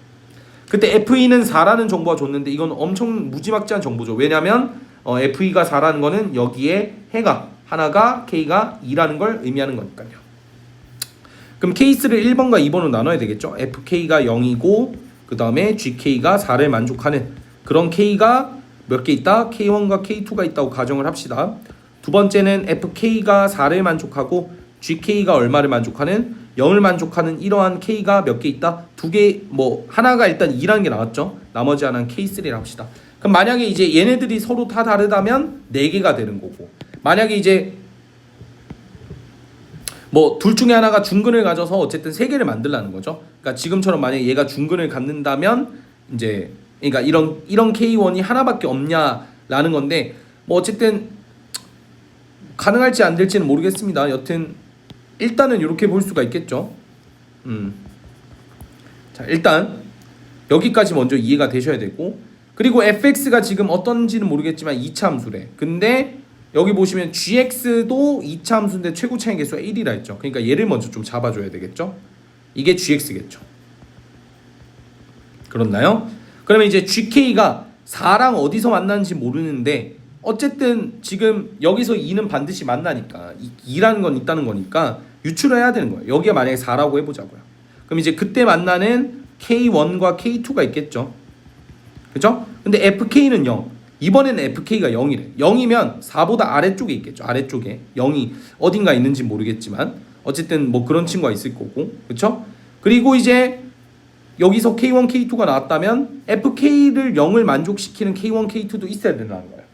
그때 FE는 4라는 정보가 줬는데 이건 엄청 무지막지한 정보죠. 왜냐하면 FE가 4라는 거는 여기에 해가 하나가 K가 2라는 걸 의미하는 거니까요. 그럼 케이스를 1번과 2번으로 나눠야 되겠죠. FK가 0이고 그 다음에 GK가 4를 만족하는 그런 K가 몇 개 있다? K1과 K2가 있다고 가정을 합시다. 두 번째는 FK가 4를 만족하고 GK가 얼마를 만족하는 0을 만족하는 이러한 K가 몇 개 있다? 두 개, 뭐 하나가 일단 2라는 게 나왔죠. 나머지 하나는 K3를 합시다. 그럼 만약에 이제 얘네들이 서로 다 다르다면 4개가 되는 거고 만약에 이제 뭐 둘 중에 하나가 중근을 가져서 어쨌든 3개를 만들라는 거죠. 그러니까 지금처럼 만약에 얘가 중근을 갖는다면 이제 그러니까 이런 K1이 하나밖에 없냐라는 건데 뭐 어쨌든 가능할지 안 될지는 모르겠습니다. 여튼 일단은 이렇게 볼 수가 있겠죠. 자, 일단 여기까지 먼저 이해가 되셔야 되고 그리고 fx가 지금 어떤지는 모르겠지만 2차 함수래. 근데 여기 보시면 gx도 2차 함수인데 최고 차이 계수가 1이라 했죠. 그러니까 얘를 먼저 좀 잡아줘야 되겠죠. 이게 gx겠죠. 그렇나요? 그러면 이제 gk가 4랑 어디서 만나는지 모르는데 어쨌든 지금 여기서 2는 반드시 만나니까 2라는 건 있다는 거니까 유출을 해야 되는 거예요. 여기가 만약에 4라고 해보자고요. 그럼 이제 그때 만나는 K1과 K2가 있겠죠. 그죠? 근데 FK는 0. 이번에는 FK가 0이래. 0이면 4보다 아래쪽에 있겠죠. 아래쪽에 0이 어딘가 있는지 모르겠지만 어쨌든 뭐 그런 친구가 있을 거고. 그쵸? 그리고 이제 여기서 K1, K2가 나왔다면 FK를 0을 만족시키는 K1, K2도 있어야 된다는 거예요.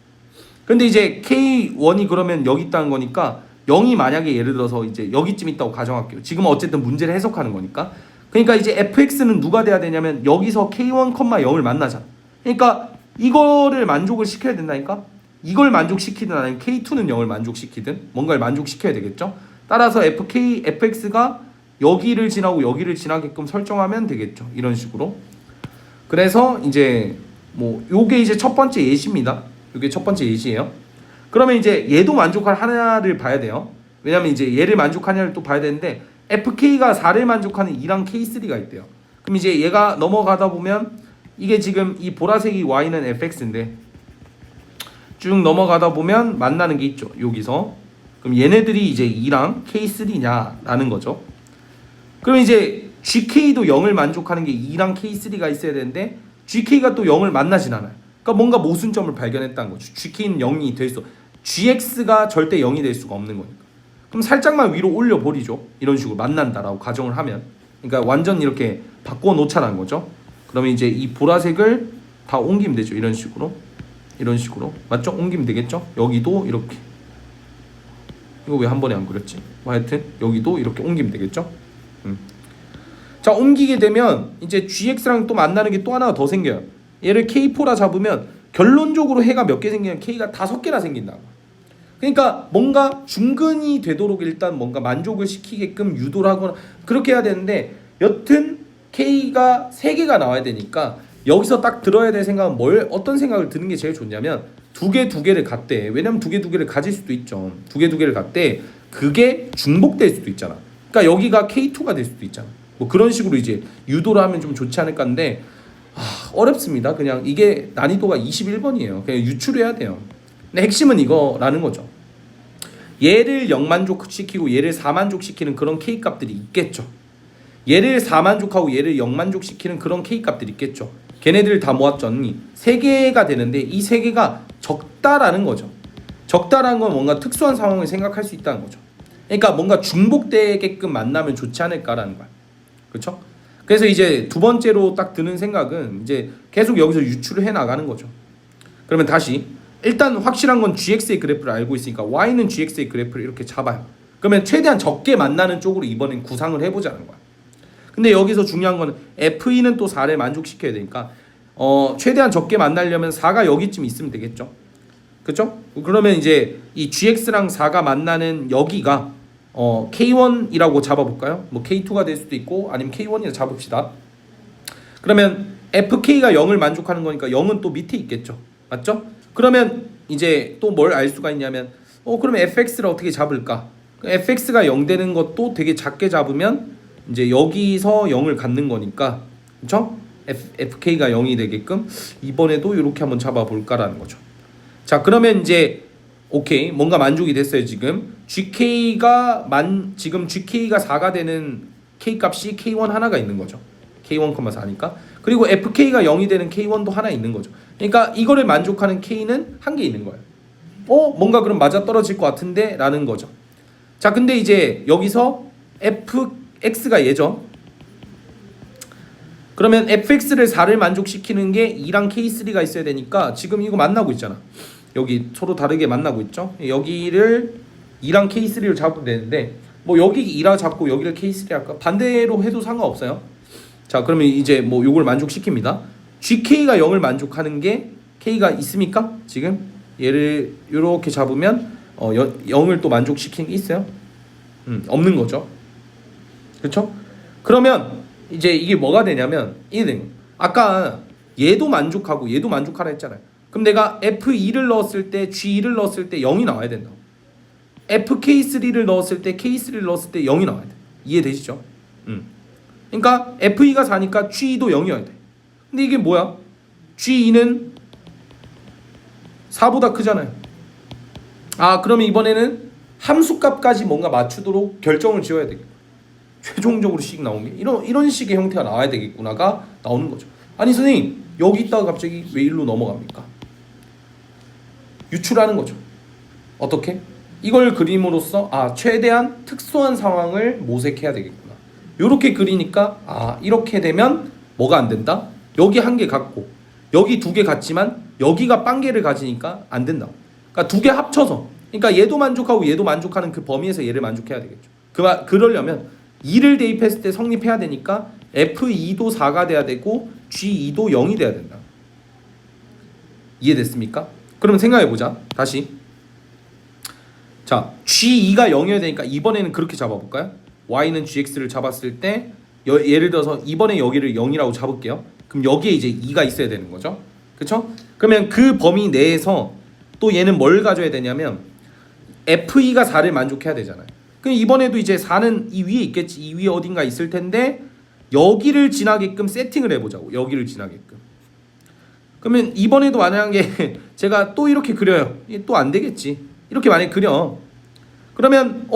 근데 이제 K1이 그러면 여기 있다는 거니까 0이 만약에 예를 들어서 이제 여기쯤 있다고 가정할게요. 지금은 어쨌든 문제를 해석하는 거니까. 그러니까 이제 fx는 누가 돼야 되냐면 여기서 K1, 0을 만나잖아. 그러니까 이거를 만족을 시켜야 된다니까. 이걸 만족시키든 아니면 K2는 0을 만족시키든 뭔가를 만족시켜야 되겠죠. 따라서 fx가 여기를 지나고 여기를 지나게끔 설정하면 되겠죠. 이런 식으로. 그래서 이제 뭐 요게 이제 첫 번째 예시입니다. 요게 첫 번째 예시예요. 그러면 이제 얘도 만족할 하나를 봐야 돼요. 왜냐면 이제 얘를 만족하냐를 또 봐야 되는데 FK가 4를 만족하는 2랑 K3가 있대요. 그럼 이제 얘가 넘어가다 보면 이게 지금 이 보라색이 Y는 FX인데 쭉 넘어가다 보면 만나는 게 있죠. 여기서. 그럼 얘네들이 이제 2랑 K3냐라는 거죠. 그럼 이제 GK도 0을 만족하는 게 2랑 K3가 있어야 되는데 GK가 또 0을 만나진 않아요. 그러니까 뭔가 모순점을 발견했다는 거죠. GK는 0이 될 수, GX가 절대 0이 될 수가 없는 거니까. 그럼 살짝만 위로 올려버리죠. 이런 식으로 만난다라고 가정을 하면. 그러니까 완전 이렇게 바꿔놓자는 거죠. 그러면 이제 이 보라색을 다 옮기면 되죠. 이런 식으로. 이런 식으로. 맞죠? 옮기면 되겠죠? 여기도 이렇게. 이거 왜 한 번에 안 그렸지? 뭐 하여튼 여기도 이렇게 옮기면 되겠죠? 자, 옮기게 되면 이제 GX랑 또 만나는 게 또 하나가 더 생겨요. 얘를 K4라 잡으면 결론적으로 해가 몇 개 생기면 K가 5개나 생긴다. 그러니까 뭔가 중근이 되도록 일단 뭔가 만족을 시키게끔 유도를 하거나 그렇게 해야 되는데 여튼 K가 3개가 나와야 되니까 여기서 딱 들어야 될 생각은 어떤 생각을 드는 게 제일 좋냐면 두 개를 갖대. 왜냐면 두 개를 가질 수도 있죠. 두 개를 갖대. 그게 중복될 수도 있잖아. 그러니까 여기가 K2가 될 수도 있잖아. 뭐 그런 식으로 이제 유도를 하면 좀 좋지 않을까 하는데 어렵습니다. 그냥 이게 난이도가 21번이에요. 그냥 유출해야 돼요. 근데 핵심은 이거라는 거죠. 얘를 0만족시키고 얘를 4만족시키는 그런 K값들이 있겠죠. 얘를 4만족하고 얘를 0만족시키는 그런 K값들이 있겠죠. 걔네들 다 모았더니 3개가 되는데 이 3개가 적다라는 거죠. 적다라는 건 뭔가 특수한 상황을 생각할 수 있다는 거죠. 그러니까 뭔가 중복되게끔 만나면 좋지 않을까라는 거야. 그렇죠? 그래서 이제 두 번째로 딱 드는 생각은 이제 계속 여기서 유출을 해 나가는 거죠. 그러면 다시 일단 확실한 건 GX의 그래프를 알고 있으니까 Y는 GX의 그래프를 이렇게 잡아요. 그러면 최대한 적게 만나는 쪽으로 이번엔 구상을 해보자는 거야. 근데 여기서 중요한 거는 FE는 또 4를 만족시켜야 되니까 최대한 적게 만나려면 4가 여기쯤 있으면 되겠죠. 그렇죠? 그러면 이제 이 GX랑 4가 만나는 여기가 K1이라고 잡아볼까요? 뭐 K2가 될 수도 있고 아니면 K1이라 잡읍시다. 그러면 FK가 0을 만족하는 거니까 0은 또 밑에 있겠죠. 맞죠? 그러면 이제 또 뭘 알 수가 있냐면 그러면 fx를 어떻게 잡을까? fx가 0 되는 것도 되게 작게 잡으면 이제 여기서 0을 갖는 거니까 그렇죠? fk가 0이 되게끔 이번에도 이렇게 한번 잡아볼까라는 거죠. 자 그러면 이제 오케이 뭔가 만족이 됐어요. 지금 gk가 지금 gk가 4가 되는 k값이 k1 하나가 있는 거죠. k1, 4니까 그리고 fk가 0이 되는 k1도 하나 있는 거죠. 그러니까 이거를 만족하는 k는 한 개 있는 거예요. 뭔가 그럼 맞아 떨어질 것 같은데 라는 거죠. 자 근데 이제 여기서 fx가 얘죠. 그러면 fx를 4를 만족시키는 게 2랑 k3가 있어야 되니까 지금 이거 만나고 있잖아. 여기 서로 다르게 만나고 있죠. 여기를 2랑 k3를 잡으면 되는데 뭐 여기 2라 잡고 여기를 k3 할까? 반대로 해도 상관없어요. 자 그러면 이제 뭐 요걸 만족시킵니다. GK가 0을 만족하는 게 K가 있습니까? 지금 얘를 이렇게 잡으면 0을 또 만족시키는 게 있어요? 없는 거죠. 그렇죠? 그러면 이제 이게 뭐가 되냐면 아까 얘도 만족하고 얘도 만족하라 했잖아요. 그럼 내가 F2를 넣었을 때 G2를 넣었을 때 0이 나와야 된다. FK3를 넣었을 때 K3를 넣었을 때 0이 나와야 돼. 이해되시죠? 그러니까 F2가 4니까 G2도 0이어야 돼. 근데 이게 뭐야? G2는 4보다 크잖아요. 그러면 이번에는 함수값까지 뭔가 맞추도록 결정을 지어야 되겠다. 최종적으로 식 나온 게 이런 식의 형태가 나와야 되겠구나가 나오는 거죠. 아니 선생님 여기 있다가 갑자기 왜 일로 넘어갑니까? 유출하는 거죠. 어떻게? 이걸 그림으로써 최대한 특수한 상황을 모색해야 되겠구나. 이렇게 그리니까 이렇게 되면 뭐가 안 된다? 여기 한 개 갖고 여기 2개 갖지만 여기가 빵개를 가지니까 안 된다. 그러니까 2개 합쳐서 그러니까 얘도 만족하고 얘도 만족하는 그 범위에서 얘를 만족해야 되겠죠. 그러려면 2를 대입했을 때 성립해야 되니까 F2도 4가 돼야 되고 G2도 0이 돼야 된다. 이해됐습니까? 그러면 생각해보자. 다시 자 G2가 0이어야 되니까 이번에는 그렇게 잡아볼까요? Y는 GX를 잡았을 때 예를 들어서 이번에 여기를 0이라고 잡을게요. 그럼 여기에 이제 2가 있어야 되는 거죠. 그쵸? 그러면 그 범위 내에서 또 얘는 뭘 가져야 되냐면 F2가 4를 만족해야 되잖아요. 그럼 이번에도 이제 4는 이 위에 있겠지. 이 위에 어딘가 있을 텐데 여기를 지나게끔 세팅을 해보자고. 여기를 지나게끔. 그러면 이번에도 만약에 제가 또 이렇게 그려요. 또 안 되겠지. 이렇게 만약에 그려. 그러면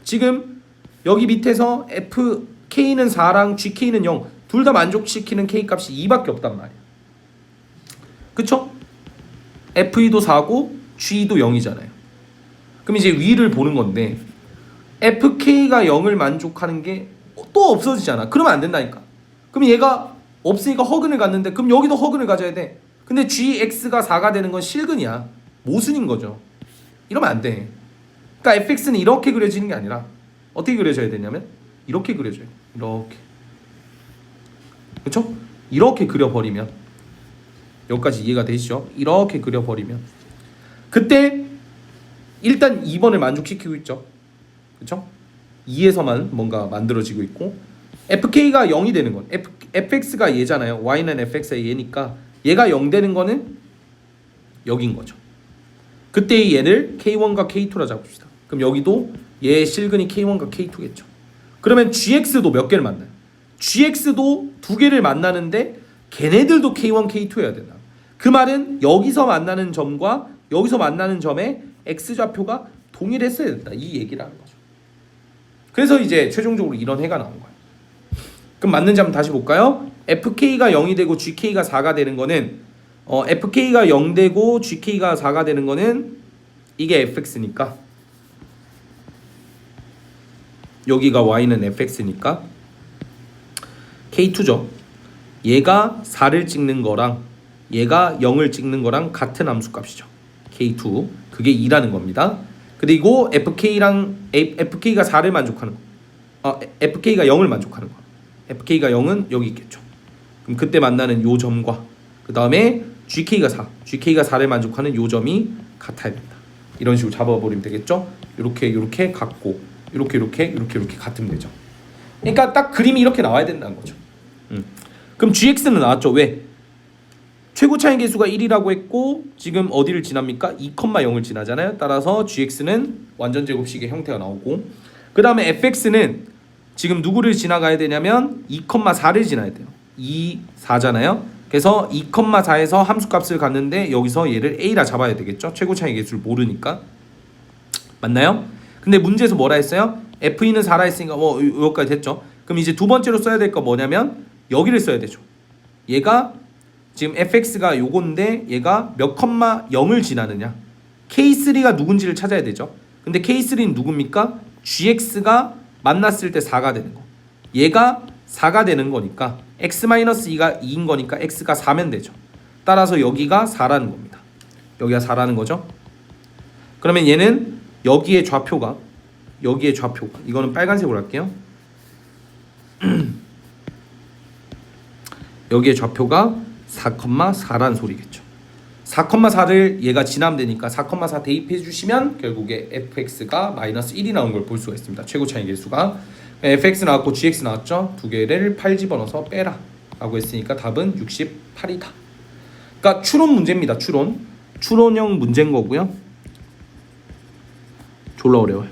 지금 여기 밑에서 FK는 4랑 GK는 0 둘 다 만족시키는 K값이 2밖에 없단 말이야. 그쵸? F2도 4고 G2도 0이잖아요. 그럼 이제 위를 보는 건데 FK가 0을 만족하는 게 또 없어지잖아. 그러면 안 된다니까. 그럼 얘가 없으니까 허근을 갖는데 그럼 여기도 허근을 가져야 돼. 근데 GX가 4가 되는 건 실근이야. 모순인 거죠. 이러면 안 돼. 그러니까 fx는 이렇게 그려지는 게 아니라 어떻게 그려져야 되냐면 이렇게 그려져야 돼. 이렇게. 그렇죠? 이렇게 그려버리면 여기까지 이해가 되시죠? 이렇게 그려버리면 그때 일단 2번을 만족시키고 있죠. 그쵸? 2에서만 뭔가 만들어지고 있고 fk가 0이 되는 건 fx가 얘잖아요. y는 fx의 얘니까 얘가 0 되는 거는 여긴 거죠. 그때 얘를 k1과 k2라 잡읍시다. 그럼 여기도 얘의 실근이 k1과 k2겠죠. 그러면 gx도 몇 개를 만나요? gx도 두 개를 만나는데 걔네들도 k1, k2여야 된다. 그 말은 여기서 만나는 점과 여기서 만나는 점의 x좌표가 동일했어야 된다. 이 얘기를 하는 거죠. 그래서 이제 최종적으로 이런 해가 나온 거예요. 그럼 맞는지 한번 다시 볼까요? fk가 0이 되고 gk가 4가 되는 거는 fk가 0 되고 gk가 4가 되는 거는 이게 fx니까 여기가 y는 fx니까 k2죠. 얘가 4를 찍는 거랑 얘가 0을 찍는 거랑 같은 함수값이죠. k2 그게 2라는 겁니다. 그리고 fk가 4를 만족하는 거, fk가 0을 만족하는 거. fk가 0은 여기 있겠죠. 그럼 그때 만나는 요 점과 그 다음에 gk가 4를 만족하는 요 점이 같아야 된다. 이런 식으로 잡아버리면 되겠죠. 이렇게 같고 이렇게 같으면 되죠. 그러니까 딱 그림이 이렇게 나와야 된다는 거죠. 그럼 gx는 나왔죠. 왜? 최고 차이 계수가 1이라고 했고 지금 어디를 지납니까? 2,0을 지나잖아요. 따라서 gx는 완전 제곱식의 형태가 나오고 그 다음에 fx는 지금 누구를 지나가야 되냐면 2,4를 지나야 돼요. 2, 4잖아요. 그래서 2,4에서 함수값을 갖는데 여기서 얘를 a라 잡아야 되겠죠. 최고 차이 계수를 모르니까. 맞나요? 근데 문제에서 뭐라 했어요? f는 4라 했으니까 여기까지 됐죠. 그럼 이제 두 번째로 써야 될 거 뭐냐면 여기를 써야 되죠. 얘가 지금 fx가 요건데 얘가 몇 컴마 0을 지나느냐 k3가 누군지를 찾아야 되죠. 근데 k3는 누굽니까? gx가 만났을 때 4가 되는 거. 얘가 4가 되는 거니까 x-2가 2인 거니까 x가 4면 되죠. 따라서 여기가 4라는 겁니다. 여기가 4라는 거죠. 그러면 얘는 여기에 좌표가 이거는 빨간색으로 할게요. 여기에 좌표가 4,4라는 소리겠죠. 4,4를 얘가 지나면 되니까 4,4 대입해 주시면 결국에 fx가 마이너스 1이 나온 걸 볼 수가 있습니다. 최고 차이 계수가 fx 나왔고 gx 나왔죠. 두 개를 8 집어넣어서 빼라 라고 했으니까 답은 68이다. 그러니까 추론 문제입니다. 추론형 문제인 거고요. 졸라 어려워요.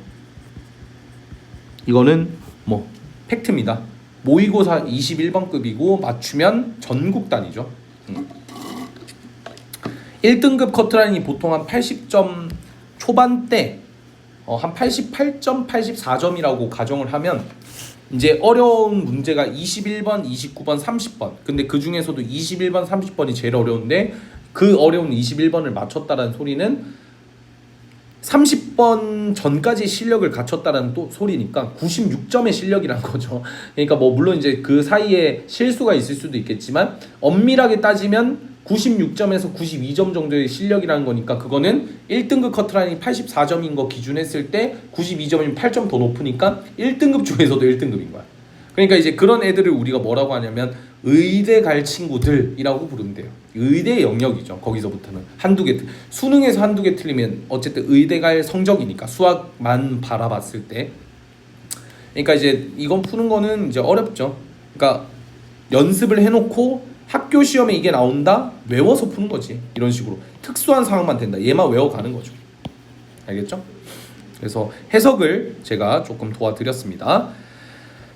이거는 뭐 팩트입니다. 모의고사 21번급이고 맞추면 전국 단위죠. 1등급 커트라인이 보통 한 80점 초반대 한 88점, 84점이라고 가정을 하면 이제 어려운 문제가 21번, 29번, 30번. 근데 그 중에서도 21번, 30번이 제일 어려운데 그 어려운 21번을 맞췄다는 소리는 30번 전까지 실력을 갖췄다는 또 소리니까 96점의 실력이란 거죠. 그러니까 뭐 물론 이제 그 사이에 실수가 있을 수도 있겠지만 엄밀하게 따지면 96점에서 92점 정도의 실력이라는 거니까 그거는 1등급 커트라인이 84점인 거 기준했을 때 92점이면 8점 더 높으니까 1등급 중에서도 1등급인 거야. 그러니까 이제 그런 애들을 우리가 뭐라고 하냐면 의대 갈 친구들이라고 부르면 돼요. 의대 영역이죠. 거기서부터는 한두 개 수능에서 한두 개 틀리면 어쨌든 의대 갈 성적이니까 수학만 바라봤을 때. 그러니까 이제 이건 푸는 거는 이제 어렵죠. 그러니까 연습을 해놓고 학교 시험에 이게 나온다? 외워서 푸는 거지. 이런 식으로 특수한 상황만 된다. 얘만 외워가는 거죠. 알겠죠? 그래서 해석을 제가 조금 도와드렸습니다.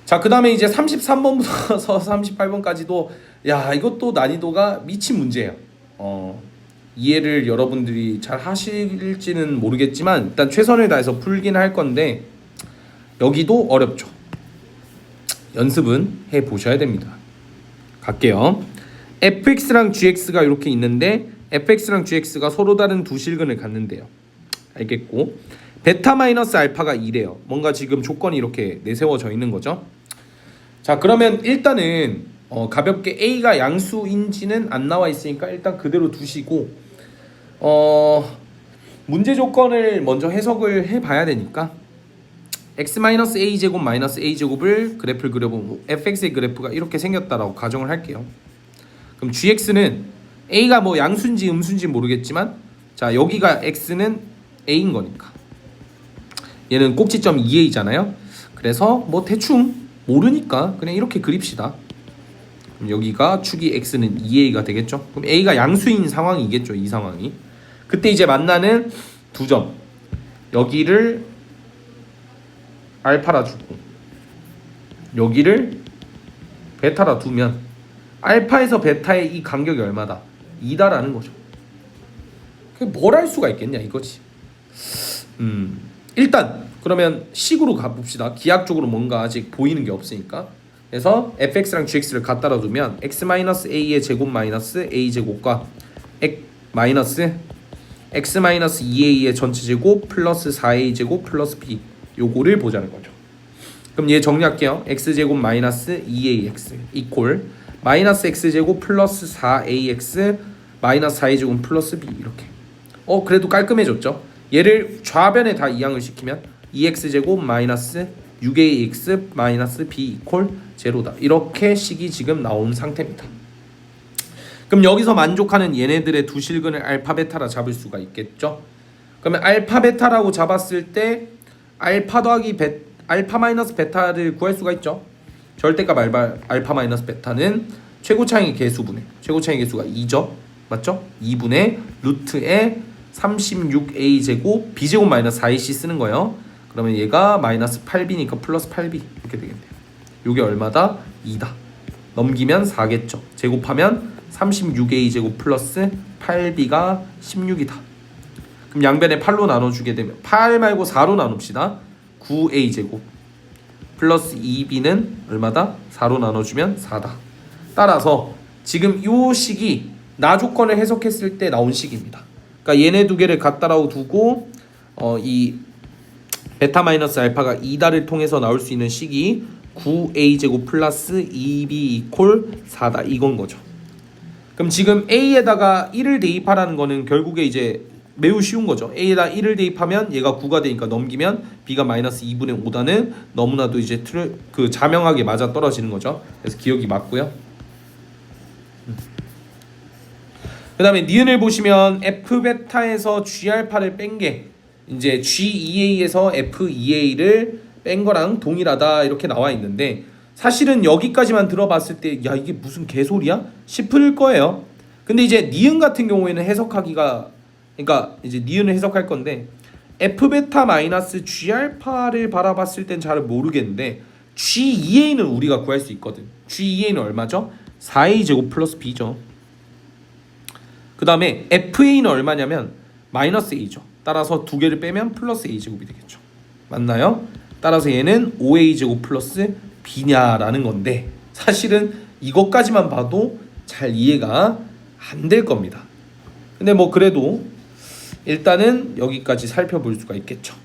자, 그 다음에 이제 33번부터 38번까지도 야 이것도 난이도가 미친 문제예요. 이해를 여러분들이 잘 하실지는 모르겠지만 일단 최선을 다해서 풀긴 할 건데 여기도 어렵죠. 연습은 해보셔야 됩니다. 갈게요. fx랑 gx가 이렇게 있는데 fx랑 gx가 서로 다른 두 실근을 갖는데요. 알겠고 베타 마이너스 알파가 2래요. 뭔가 지금 조건이 이렇게 내세워져 있는 거죠. 자, 그러면 일단은 가볍게 a가 양수인지는 안 나와 있으니까 일단 그대로 두시고 문제 조건을 먼저 해석을 해봐야 되니까 x-a 제곱 마이너스 a 제곱을 그래프를 그려보면 fx의 그래프가 이렇게 생겼다라고 가정을 할게요. 그럼 gx는 A가 뭐 양수인지 음수인지 모르겠지만 자 여기가 X는 A인 거니까 얘는 꼭지점 2A잖아요. 그래서 뭐 대충 모르니까 그냥 이렇게 그립시다. 그럼 여기가 축이 X는 2A가 되겠죠. 그럼 A가 양수인 상황이겠죠. 이 상황이. 그때 이제 만나는 두 점 여기를 알파라 주고 여기를 베타라 두면 알파에서 베타의 이 간격이 얼마다? 2다라는 거죠. 그게 뭘 할 수가 있겠냐 이거지. 일단 그러면 식으로 가봅시다. 기하학적으로 뭔가 아직 보이는 게 없으니까. 그래서 fx랑 gx를 갖다라 두면 x-a의 제곱 마이너스 a 제곱과 마이너스 x-2a의 전체 제곱 플러스 4a 제곱 플러스 b 요거를 보자는 거죠. 그럼 얘 정리할게요. x제곱 마이너스 2ax 이퀄 마이너스 x제곱 플러스 4ax 마이너스 4a 제곱 플러스 b 이렇게. 그래도 깔끔해졌죠. 얘를 좌변에 다 이항을 시키면 2x제곱 마이너스 6ax 마이너스 b 이퀄 제로다. 이렇게 식이 지금 나온 상태입니다. 그럼 여기서 만족하는 얘네들의 두 실근을 알파 베타라 잡을 수가 있겠죠. 그러면 알파 베타라고 잡았을 때 알파 더하기 알파 마이너스 베타를 구할 수가 있죠. 절대값 알파 마이너스 베타는 최고차항의 개수분의 최고차항의 개수가 2죠. 맞죠? 2분의 루트에 36a 제곱 b제곱 마이너스 4ac 쓰는 거예요. 그러면 얘가 마이너스 8b니까 플러스 8b 이렇게 되겠네요. 요게 얼마다? 2다. 넘기면 4겠죠. 제곱하면 36a 제곱 플러스 8b가 16이다. 그럼 양변에 8로 나눠주게 되면 8 말고 4로 나눕시다. 9a 제곱 플러스 2b는 얼마다? 4로 나눠주면 4다. 따라서 지금 요 식이 나 조건을 해석했을 때 나온 식입니다. 그러니까 얘네 두 개를 갖다라고 두고 이 베타 마이너스 알파가 2다를 통해서 나올 수 있는 식이 9a 제곱 플러스 2b 이퀄 4다 이건 거죠. 그럼 지금 a에다가 1을 대입하라는 거는 결국에 이제 매우 쉬운 거죠. a에다 1을 대입하면 얘가 9가 되니까 넘기면 b가 마이너스 2분의 5다는 너무나도 이제 그 자명하게 맞아 떨어지는 거죠. 그래서 기억이 맞고요. 그 다음에 니은을 보시면 F베타에서 G알파를 뺀 게 이제 G2A에서 F2A를 뺀 거랑 동일하다 이렇게 나와 있는데 사실은 여기까지만 들어봤을 때 야 이게 무슨 개소리야? 싶을 거예요. 근데 이제 니은 같은 경우에는 해석하기가 그러니까 이제 니은을 해석할 건데 F베타 마이너스 G알파를 바라봤을 땐 잘 모르겠는데 G2A는 우리가 구할 수 있거든. G2A는 얼마죠? 4A 제곱 플러스 B죠. 그 다음에 FA는 얼마냐면 마이너스 A죠. 따라서 두 개를 빼면 플러스 A 제곱이 되겠죠. 맞나요? 따라서 얘는 5A 제곱 플러스 B냐라는 건데 사실은 이것까지만 봐도 잘 이해가 안 될 겁니다. 근데 뭐 그래도 일단은 여기까지 살펴볼 수가 있겠죠.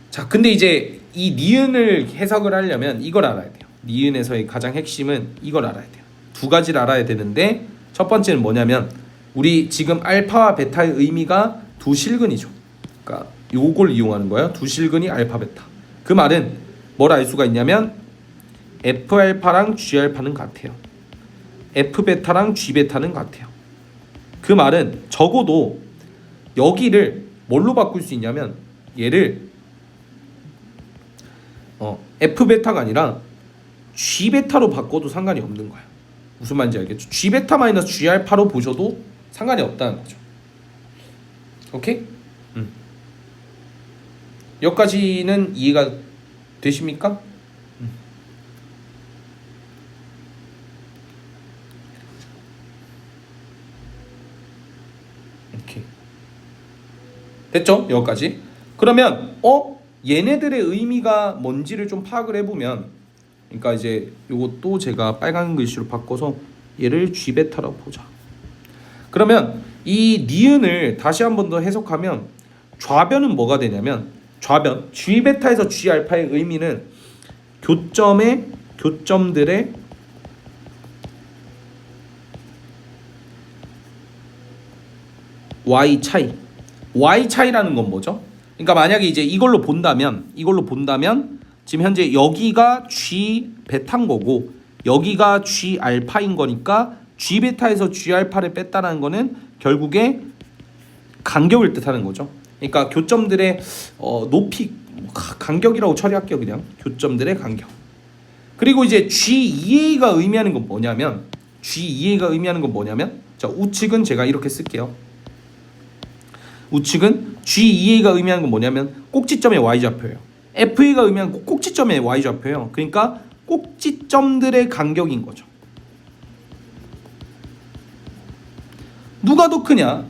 자, 근데 이제 이 니은을 해석을 하려면 이걸 알아야 돼요. 니은에서의 가장 핵심은 이걸 알아야 돼요. 두 가지를 알아야 되는데 첫 번째는 뭐냐면 우리 지금 알파와 베타의 의미가 두 실근이죠. 그러니까 요걸 이용하는 거예요. 두 실근이 알파 베타. 그 말은 뭘 알 수가 있냐면 F알파랑 G알파는 같아요. F베타랑 G베타는 같아요. 그 말은 적어도 여기를 뭘로 바꿀 수 있냐면 얘를 F베타가 아니라 G베타로 바꿔도 상관이 없는 거야. 무슨 말인지 알겠죠? G베타 마이너스 G알파로 보셔도 상관이 없다는 거죠. 오케이? 여기까지는 이해가 되십니까? 오케이. 됐죠? 여기까지. 그러면 얘네들의 의미가 뭔지를 좀 파악을 해보면 그러니까 이제 요것도 제가 빨간 글씨로 바꿔서 얘를 G베타라고 보자. 그러면 이 니은을 다시 한 번 더 해석하면 좌변은 뭐가 되냐면 좌변 G베타에서 G알파의 의미는 교점들의 Y 차이라는 건 뭐죠? 그러니까 만약에 이제 이걸로 본다면 지금 현재 여기가 G 베타인 거고 여기가 G 알파인 거니까 G 베타에서 G 알파를 뺐다라는 거는 결국에 간격을 뜻하는 거죠. 그러니까 교점들의 높이, 간격이라고 처리할게요. 그냥 교점들의 간격. 그리고 이제 G2A가 의미하는 건 뭐냐면 자, 우측은 제가 이렇게 쓸게요. 우측은 G2A가 의미하는 건 뭐냐면 꼭지점의 Y좌표예요. FA가 의미하는 꼭지점의 Y좌표예요. 그러니까 꼭지점들의 간격인 거죠. 누가 더 크냐?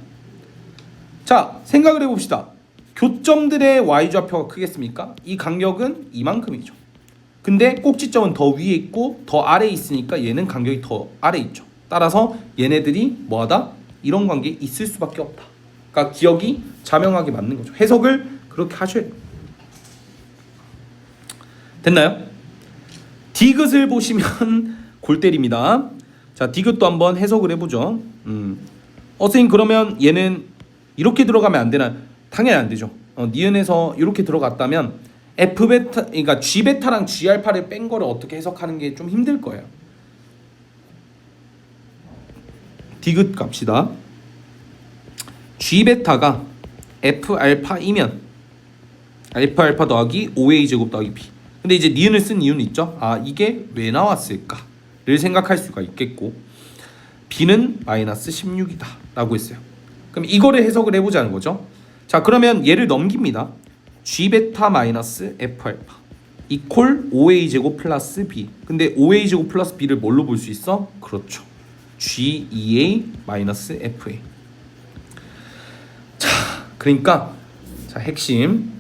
자, 생각을 해봅시다. 교점들의 Y좌표가 크겠습니까? 이 간격은 이만큼이죠. 근데 꼭지점은 더 위에 있고 더 아래에 있으니까 얘는 간격이 더 아래에 있죠. 따라서 얘네들이 뭐하다? 이런 관계에 있을 수밖에 없다. 그러니까 기억이 자명하게 맞는 거죠. 해석을 그렇게 하셔야 돼요. 됐나요? 디귿을 보시면 골 때립니다. 자, 디귿도 한번 해석을 해보죠. 선생님 그러면 얘는 이렇게 들어가면 안 되나? 당연히 안 되죠. 니은에서 이렇게 들어갔다면 F 베타, 그러니까 G 베타랑 G 알파를 뺀 거를 어떻게 해석하는 게 좀 힘들 거예요. 디귿 갑시다. G 베타가 F 알파이면 F 알파 더하기 5A 제곱 더하기 B. 근데 이제 니은을 쓴 이유는 있죠. 아, 이게 왜 나왔을까를 생각할 수가 있겠고, B는 마이너스 16이다 라고 했어요. 그럼 이거를 해석을 해보자는 거죠. 자, 그러면 얘를 넘깁니다. G 베타 마이너스 F 알파 이퀄 5A 제곱 플러스 B. 근데 5A 제곱 플러스 B를 뭘로 볼 수 있어? 그렇죠. G2A 마이너스 FA. 자, 그러니까 자, 핵심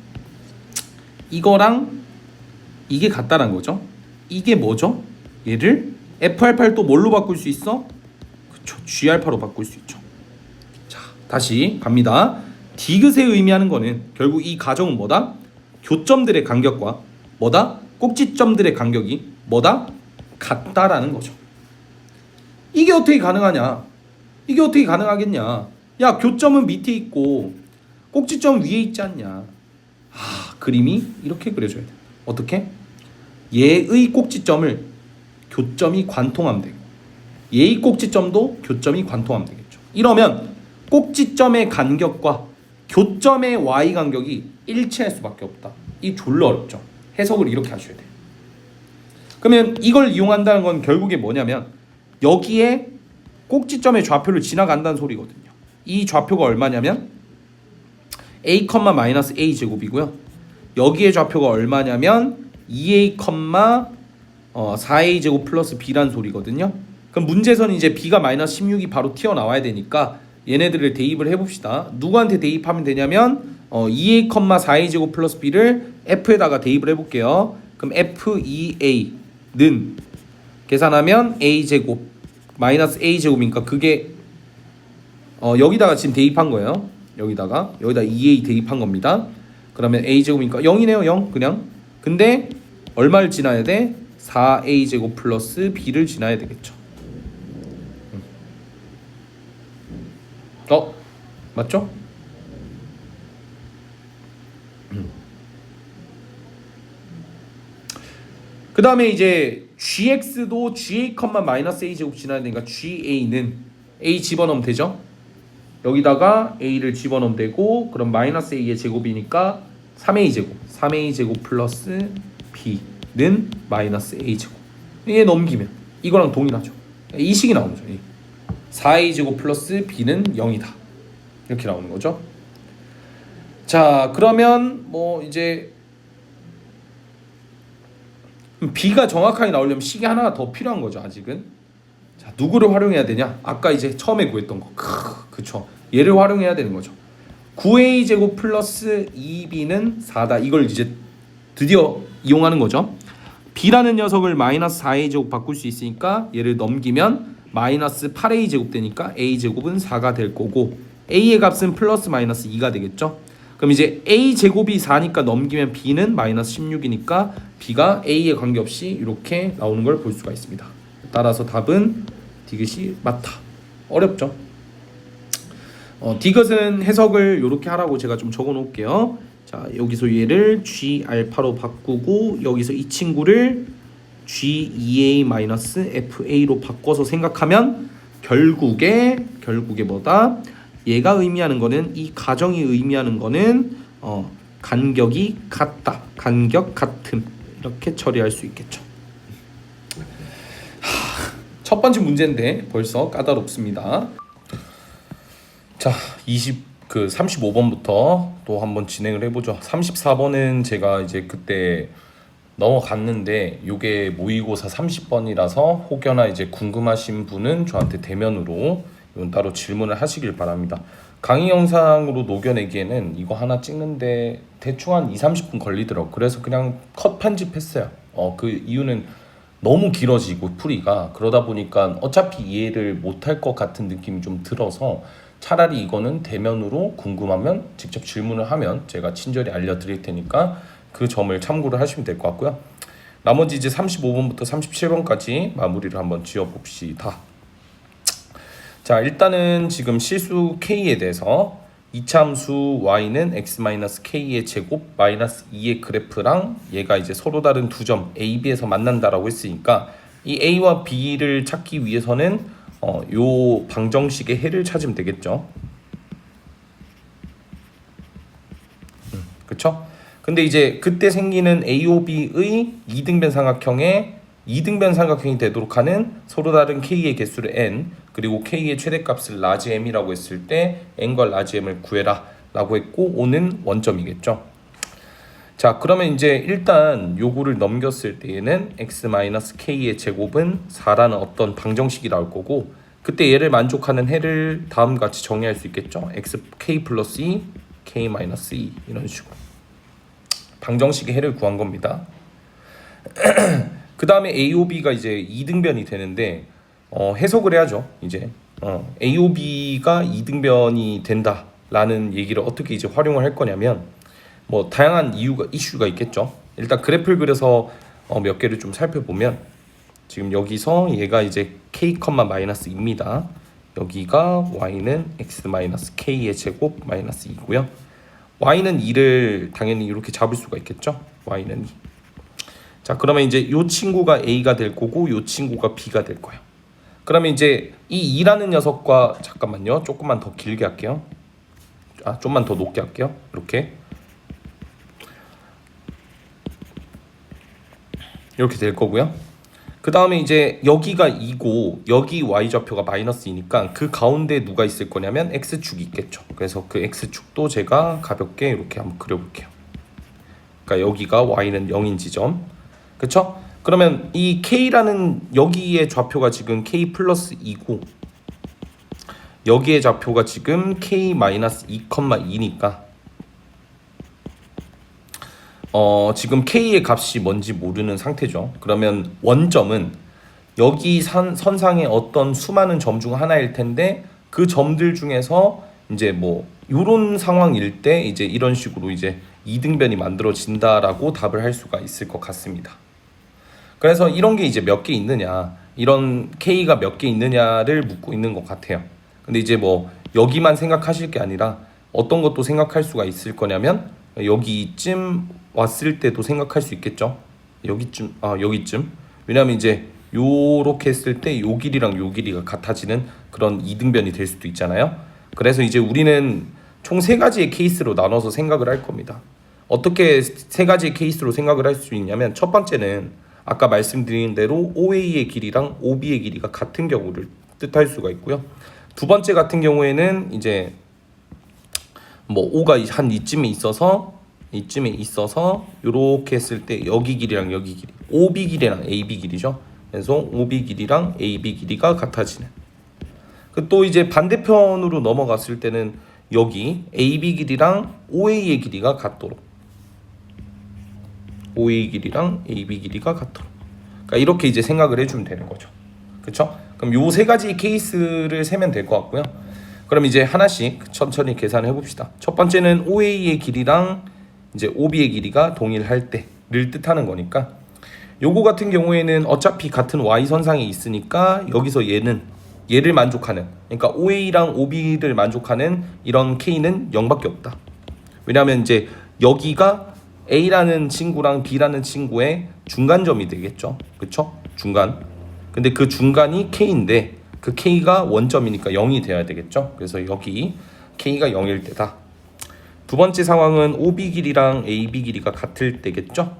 이거랑 이게 같다는 거죠. 이게 뭐죠? 얘를 F 알파를 또 뭘로 바꿀 수 있어? 그렇죠. G 알파로 바꿀 수 있죠. 자, 다시 갑니다. 디귿에 의미하는 거는 결국 이 가정은 뭐다? 교점들의 간격과 뭐다? 꼭지점들의 간격이 뭐다? 같다라는 거죠. 이게 어떻게 가능하냐? 이게 어떻게 가능하겠냐? 야, 교점은 밑에 있고 꼭지점 위에 있지 않냐? 아, 그림이 이렇게 그려져야 돼. 어떻게? 얘의 꼭지점을 교점이 관통하면 되고 얘의 꼭지점도 교점이 관통하면 되겠죠. 이러면 꼭지점의 간격과 교점의 Y 간격이 일치할 수밖에 없다. 이 졸라 어렵죠. 해석을 이렇게 하셔야 돼요. 그러면 이걸 이용한다는 건 결국에 뭐냐면 여기에 꼭지점의 좌표를 지나간다는 소리거든요. 이 좌표가 얼마냐면 A, 마이너스 A 제곱이고요. 여기에 좌표가 얼마냐면 2A, 4A 제곱 플러스 B란 소리거든요. 그럼 문제에서는 이제 B가 마이너스 16이 바로 튀어나와야 되니까 얘네들을 대입을 해봅시다. 누구한테 대입하면 되냐면 2A, 4A 제곱 플러스 B를 F에다가 대입을 해볼게요. 그럼 F2A는 계산하면 A 제곱 마이너스 A 제곱이니까 그게 여기다가 지금 대입한 거예요. 여기다 2A 대입한 겁니다. 그러면 A 제곱이니까 0이네요. 0 그냥. 근데 얼마를 지나야 돼? 4A 제곱 플러스 B를 지나야 되겠죠. 맞죠? 그 다음에 이제 GX도 GA, 마이너스 A 제곱 지나야 되니까 GA는 A 집어넣으면 되죠? 여기다가 A를 집어넣으면 되고, 그럼 마이너스 A의 제곱이니까 3A 제곱 3A 제곱 플러스 B는 마이너스 A 제곱. 얘 넘기면 이거랑 동일하죠. 이 식이 나오는 거죠. 4A 제곱 플러스 B는 0이다 이렇게 나오는 거죠. 자, 그러면 뭐 이제 B가 정확하게 나오려면 식이 하나가 더 필요한 거죠. 아직은. 자, 누구를 활용해야 되냐? 아까 이제 처음에 구했던 거. 그쵸. 얘를 활용해야 되는 거죠. 9A 제곱 플러스 2B는 4다. 이걸 이제 드디어 이용하는 거죠. B라는 녀석을 마이너스 4A 제곱 바꿀 수 있으니까 얘를 넘기면 마이너스 8A 제곱 되니까 A 제곱은 4가 될 거고, A의 값은 플러스 마이너스 2가 되겠죠. 그럼 이제 A 제곱이 4니까 넘기면 B는 마이너스 16이니까 B가 A에 관계없이 이렇게 나오는 걸 볼 수가 있습니다. 따라서 답은 디귿이 맞다. 어렵죠? 디귿은 해석을 이렇게 하라고 제가 좀 적어 놓을게요. 자, 여기서 얘를 G 알파로 바꾸고 여기서 이 친구를 G2A 마이너스 FA로 바꿔서 생각하면 결국에 뭐다? 얘가 의미하는 거는 이 가정이 의미하는 거는 간격이 같다. 간격 같음. 이렇게 처리할 수 있겠죠. 첫 번째 문제인데 벌써 까다롭습니다. 자, 35번부터 또 한번 진행을 해보죠. 34번은 제가 이제 그때 넘어갔는데 요게 모의고사 30번이라서 혹여나 이제 궁금하신 분은 저한테 대면으로 이건 따로 질문을 하시길 바랍니다. 강의 영상으로 녹여내기에는 이거 하나 찍는데 대충 한 2-30분 걸리더라고. 그래서 그냥 컷 편집했어요. 그 이유는 너무 길어지고 풀이가 그러다 보니까 어차피 이해를 못할 것 같은 느낌이 좀 들어서 차라리 이거는 대면으로 궁금하면 직접 질문을 하면 제가 친절히 알려드릴 테니까 그 점을 참고를 하시면 될 것 같고요. 나머지 이제 35번부터 37번까지 마무리를 한번 지어봅시다. 자, 일단은 지금 실수 K에 대해서 이차함수 y는 x-k의 제곱 마이너스 2의 그래프랑 얘가 이제 서로 다른 두 점 A, B에서 만난다라고 했으니까 이 A와 B를 찾기 위해서는 요 방정식의 해를 찾으면 되겠죠. 그쵸? 근데 이제 그때 생기는 AOB의 이등변 삼각형에 이등변 삼각형이 되도록 하는 서로 다른 K의 개수를 n 그리고 K의 최대값을 라지 m이라고 했을 때 n과 라지 m을 구해라 라고 했고 O는 원점이겠죠. 자, 그러면 이제 일단 요거를 넘겼을 때에는 x-k의 제곱은 4라는 어떤 방정식이 나올 거고 그때 얘를 만족하는 해를 다음과 같이 정의할 수 있겠죠. xk 플러스 2, k 마이너스 2 이런 식으로 방정식의 해를 구한 겁니다. 그 다음에 AOB가 이제 이등변이 되는데 해석을 해야죠. 이제 AOB가 이등변이 된다라는 얘기를 어떻게 이제 활용을 할 거냐면 뭐 다양한 이슈가 있겠죠. 일단 그래프를 그려서 몇 개를 좀 살펴보면 지금 여기서 얘가 이제 k, 마이너스 2입니다. 여기가 y는 x-k의 제곱 마이너스 2고요. y는 2를 당연히 이렇게 잡을 수가 있겠죠. y는 2. 자, 그러면 이제 요 친구가 a가 될 거고 요 친구가 b가 될 거예요. 그러면 이제 이 2라는 녀석과 잠깐만요. 조금만 더 길게 할게요. 좀만 더 높게 할게요. 이렇게 될 거고요. 그 다음에 이제 여기가 2고 여기 y좌표가 마이너스 2니까 그 가운데 누가 있을 거냐면 x축이 있겠죠. 그래서 그 x축도 제가 가볍게 이렇게 한번 그려볼게요. 그러니까 여기가 y는 0인 지점. 그쵸? 그러면 이 k라는 여기의 좌표가 지금 k 플러스 2고 여기의 좌표가 지금 k 마이너스 2,2니까 지금 k의 값이 뭔지 모르는 상태죠. 그러면 원점은 여기 선상의 어떤 수많은 점 중 하나일 텐데 그 점들 중에서 이제 뭐 이런 상황일 때 이제 이런 식으로 이제 이등변이 만들어진다라고 답을 할 수가 있을 것 같습니다. 그래서 이런 게 이제 몇 개 있느냐, 이런 k가 몇 개 있느냐를 묻고 있는 것 같아요. 근데 이제 뭐 여기만 생각하실 게 아니라 어떤 것도 생각할 수가 있을 거냐면 여기쯤 왔을 때도 생각할 수 있겠죠. 여기쯤. 왜냐면 이제 요렇게 했을 때 요 길이랑 요 길이가 같아지는 그런 이등변이 될 수도 있잖아요. 그래서 이제 우리는 총 3가지의 케이스로 나눠서 생각을 할 겁니다. 어떻게 3가지의 케이스로 생각을 할 수 있냐면 첫 번째는 아까 말씀드린 대로 OA의 길이랑 OB의 길이가 같은 경우를 뜻할 수가 있고요. 두 번째 같은 경우에는 이제 뭐 O가 한 이쯤에 있어서 이렇게 했을 때 여기 길이랑 여기 길이 OB 길이랑 AB 길이죠. 그래서 OB 길이랑 AB 길이가 같아지는. 또 이제 반대편으로 넘어갔을 때는 여기 AB 길이랑 OA의 길이가 같도록 OA 길이랑 AB 길이가 같도록. 그러니까 이렇게 이제 생각을 해주면 되는 거죠. 그렇죠? 그럼 요 3가지 케이스를 세면 될 것 같고요. 그럼 이제 하나씩 천천히 계산해 봅시다. 첫 번째는 OA의 길이랑 이제 OB의 길이가 동일할 때를 뜻하는 거니까 요거 같은 경우에는 어차피 같은 y선상에 있으니까 여기서 얘를 만족하는, 그러니까 OA랑 OB를 만족하는 이런 K는 0밖에 없다. 왜냐하면 이제 여기가 A라는 친구랑 B라는 친구의 중간점이 되겠죠. 그쵸? 중간. 근데 그 중간이 K인데 그 k가 원점이니까 0이 돼야 되겠죠. 그래서 여기 k가 0일 때다. 두 번째 상황은 OB 길이랑 AB 길이가 같을 때겠죠.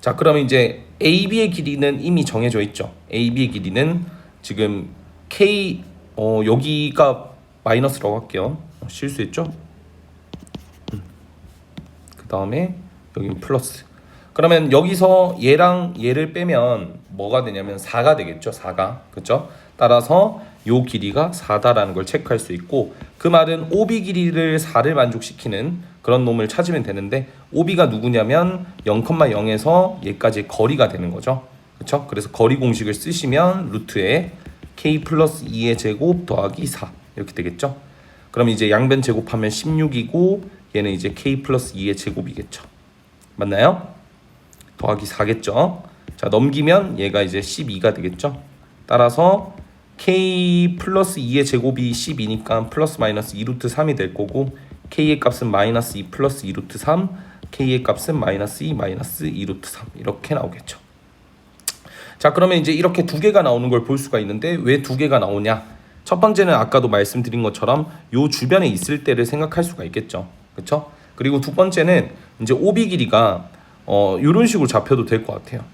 자, 그러면 이제 AB의 길이는 이미 정해져 있죠. AB의 길이는 지금 K 여기가 마이너스라고 할게요. 실수했죠? 그 다음에 여기는 플러스. 그러면 여기서 얘랑 얘를 빼면 뭐가 되냐면 4가 되겠죠. 4가. 그렇죠? 따라서 요 길이가 4다라는 걸 체크할 수 있고, 그 말은 OB 길이를 4를 만족시키는 그런 놈을 찾으면 되는데, OB가 누구냐면 0,0에서 얘까지 거리가 되는 거죠. 그렇죠? 그래서 거리 공식을 쓰시면 루트에 k 플러스 2의 제곱 더하기 4 이렇게 되겠죠. 그럼 이제 양변 제곱하면 16이고 얘는 이제 k 플러스 2의 제곱이겠죠. 맞나요? 더하기 4겠죠. 자, 넘기면 얘가 이제 12가 되겠죠. 따라서 k 플러스 2의 제곱이 12니까 플러스 마이너스 2루트 3이 될 거고, k의 값은 마이너스 2 플러스 2루트 3, k의 값은 마이너스 2 마이너스 2루트 3 이렇게 나오겠죠. 자, 그러면 이제 이렇게 두 개가 나오는 걸 볼 수가 있는데, 왜 두 개가 나오냐? 첫 번째는 아까도 말씀드린 것처럼 요 주변에 있을 때를 생각할 수가 있겠죠. 그렇죠? 그리고 두 번째는 이제 OB 길이가 이런 식으로 잡혀도 될 것 같아요.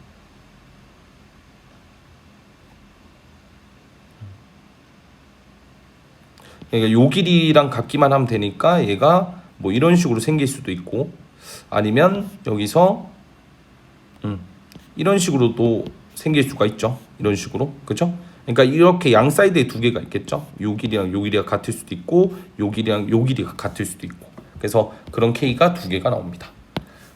그러니까 요 길이랑 같기만 하면 되니까 얘가 뭐 이런 식으로 생길 수도 있고, 아니면 여기서 이런 식으로도 생길 수가 있죠. 이런 식으로. 그죠? 그러니까 이렇게 양 사이드에 두 개가 있겠죠. 요 길이랑 요 길이가 같을 수도 있고, 요 길이랑 요 길이가 같을 수도 있고. 그래서 그런 K가 두 개가 나옵니다.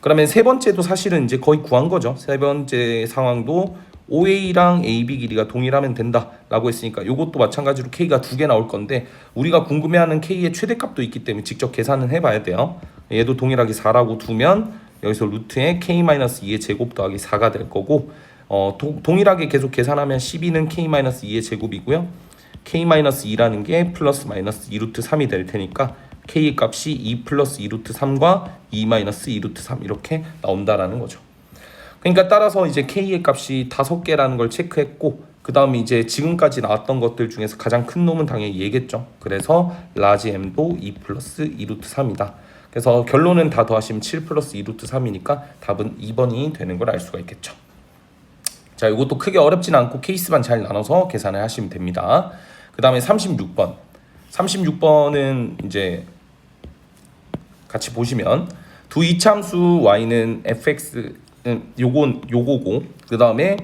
그러면 세 번째도 사실은 이제 거의 구한 거죠. 세 번째 상황도 OA랑 AB 길이가 동일하면 된다라고 했으니까 이것도 마찬가지로 K가 두 개 나올 건데, 우리가 궁금해하는 K의 최대값도 있기 때문에 직접 계산은 해봐야 돼요. 얘도 동일하게 4라고 두면 여기서 루트에 K-2의 제곱 더하기 4가 될 거고, 동일하게 계속 계산하면 12는 K-2의 제곱이고요. K-2라는 게 플러스 마이너스 2루트 3이 될 테니까 K의 값이 2 플러스 2루트 3과 2 마이너스 2루트 3 이렇게 나온다라는 거죠. 그러니까 따라서 이제 K의 값이 5개라는 걸 체크했고, 그 다음에 이제 지금까지 나왔던 것들 중에서 가장 큰 놈은 당연히 얘겠죠. 그래서 라지 M도 2 플러스 2루트 3이다. 그래서 결론은 다 더하시면 7 플러스 2루트 3이니까 답은 2번이 되는 걸 알 수가 있겠죠. 자, 이것도 크게 어렵진 않고 케이스만 잘 나눠서 계산을 하시면 됩니다. 그 다음에 36번. 36번은 이제 같이 보시면 두 이차함수 y는 fx 요거고, 그 다음에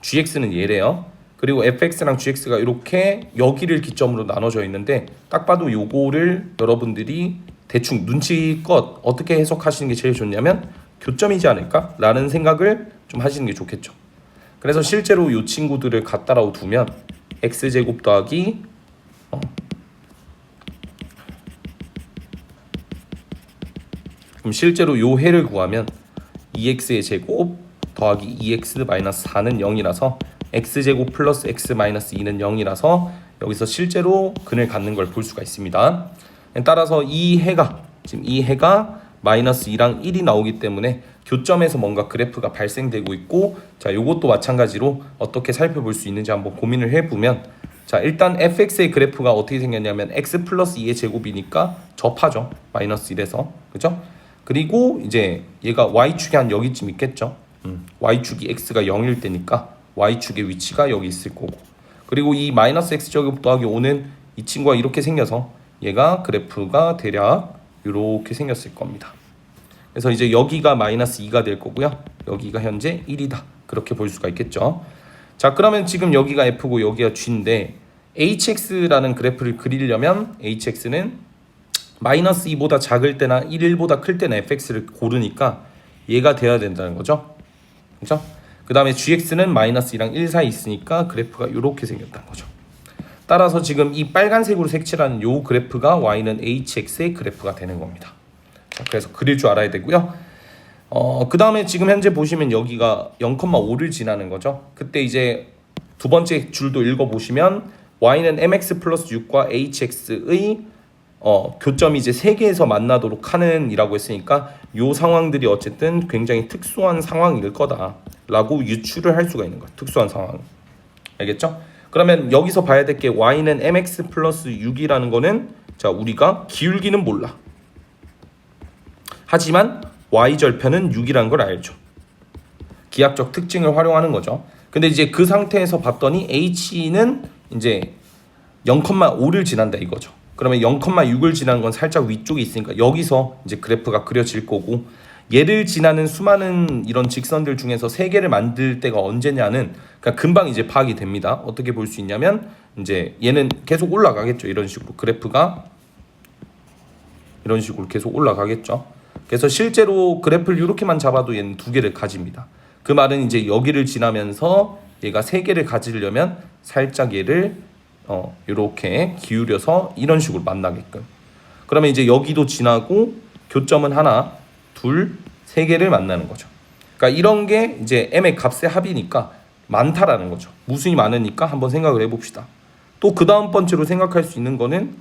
gx는 얘래요. 그리고 fx랑 gx가 이렇게 여기를 기점으로 나눠져 있는데, 딱 봐도 요거를 여러분들이 대충 눈치껏 어떻게 해석하시는 게 제일 좋냐면 교점이지 않을까? 라는 생각을 좀 하시는 게 좋겠죠. 그래서 실제로 요 친구들을 갖다라고 두면 x제곱 더하기 그럼 실제로 요 해를 구하면 2x의 제곱 더하기 2x 마이너스 4는 0이라서 x제곱 플러스 x 마이너스 2는 0이라서 여기서 실제로 근을 갖는 걸 볼 수가 있습니다. 따라서 이 해가 마이너스 2랑 1이 나오기 때문에 교점에서 뭔가 그래프가 발생되고 있고, 자, 요것도 마찬가지로 어떻게 살펴볼 수 있는지 한번 고민을 해보면, 자, 일단 fx의 그래프가 어떻게 생겼냐면 x 플러스 2의 제곱이니까 접하죠. 마이너스 1에서. 그죠? 그리고 이제 얘가 y축이 한 여기쯤 있겠죠. y축이 x가 0일 때니까 y축의 위치가 여기 있을 거고, 그리고 이 마이너스 x제곱 더하기 5는 이 친구가 이렇게 생겨서 얘가 그래프가 대략 이렇게 생겼을 겁니다. 그래서 이제 여기가 마이너스 2가 될 거고요. 여기가 현재 1이다. 그렇게 볼 수가 있겠죠. 자, 그러면 지금 여기가 F고 여기가 G인데, HX라는 그래프를 그리려면 HX는 마이너스 2보다 작을 때나 1보다 클 때나 FX를 고르니까 얘가 돼야 된다는 거죠. 그렇죠? 그 다음에 GX는 마이너스 2랑 1 사이 있으니까 그래프가 이렇게 생겼다는 거죠. 따라서 지금 이 빨간색으로 색칠하는 요 그래프가 Y는 HX의 그래프가 되는 겁니다. 자, 그래서 그릴 줄 알아야 되고요. 그 다음에 지금 현재 보시면 여기가 0,5를 지나는 거죠. 그때 이제 두 번째 줄도 읽어보시면 Y는 MX 플러스 6과 HX의 교점이 이제 3개에서 만나도록 하는 이라고 했으니까 요 상황들이 어쨌든 굉장히 특수한 상황일 거다 라고 유추를 할 수가 있는 거예요. 특수한 상황. 알겠죠? 그러면 여기서 봐야 될 게 y는 mx 플러스 6이라는 거는 자 우리가 기울기는 몰라. 하지만 y절편은 6이라는 걸 알죠. 기하적 특징을 활용하는 거죠. 근데 이제 그 상태에서 봤더니 h는 이제 0,5를 지난다 이거죠. 그러면 0,6을 지나는 건 살짝 위쪽에 있으니까 여기서 이제 그래프가 그려질 거고, 얘를 지나는 수많은 이런 직선들 중에서 3개를 만들 때가 언제냐는 그러니까 금방 이제 파악이 됩니다. 어떻게 볼 수 있냐면 이제 얘는 계속 올라가겠죠. 이런 식으로 그래프가 이런 식으로 계속 올라가겠죠. 그래서 실제로 그래프를 이렇게만 잡아도 얘는 2개를 가집니다. 그 말은 이제 여기를 지나면서 얘가 3개를 가지려면 살짝 얘를 이렇게 기울여서 이런 식으로 만나게끔. 그러면 이제 여기도 지나고 교점은 하나, 둘, 3개를 만나는 거죠. 그러니까 이런 게 이제 m의 값의 합이니까 많다라는 거죠. 무수히 많으니까 한번 생각을 해봅시다. 또 그 다음 번째로 생각할 수 있는 거는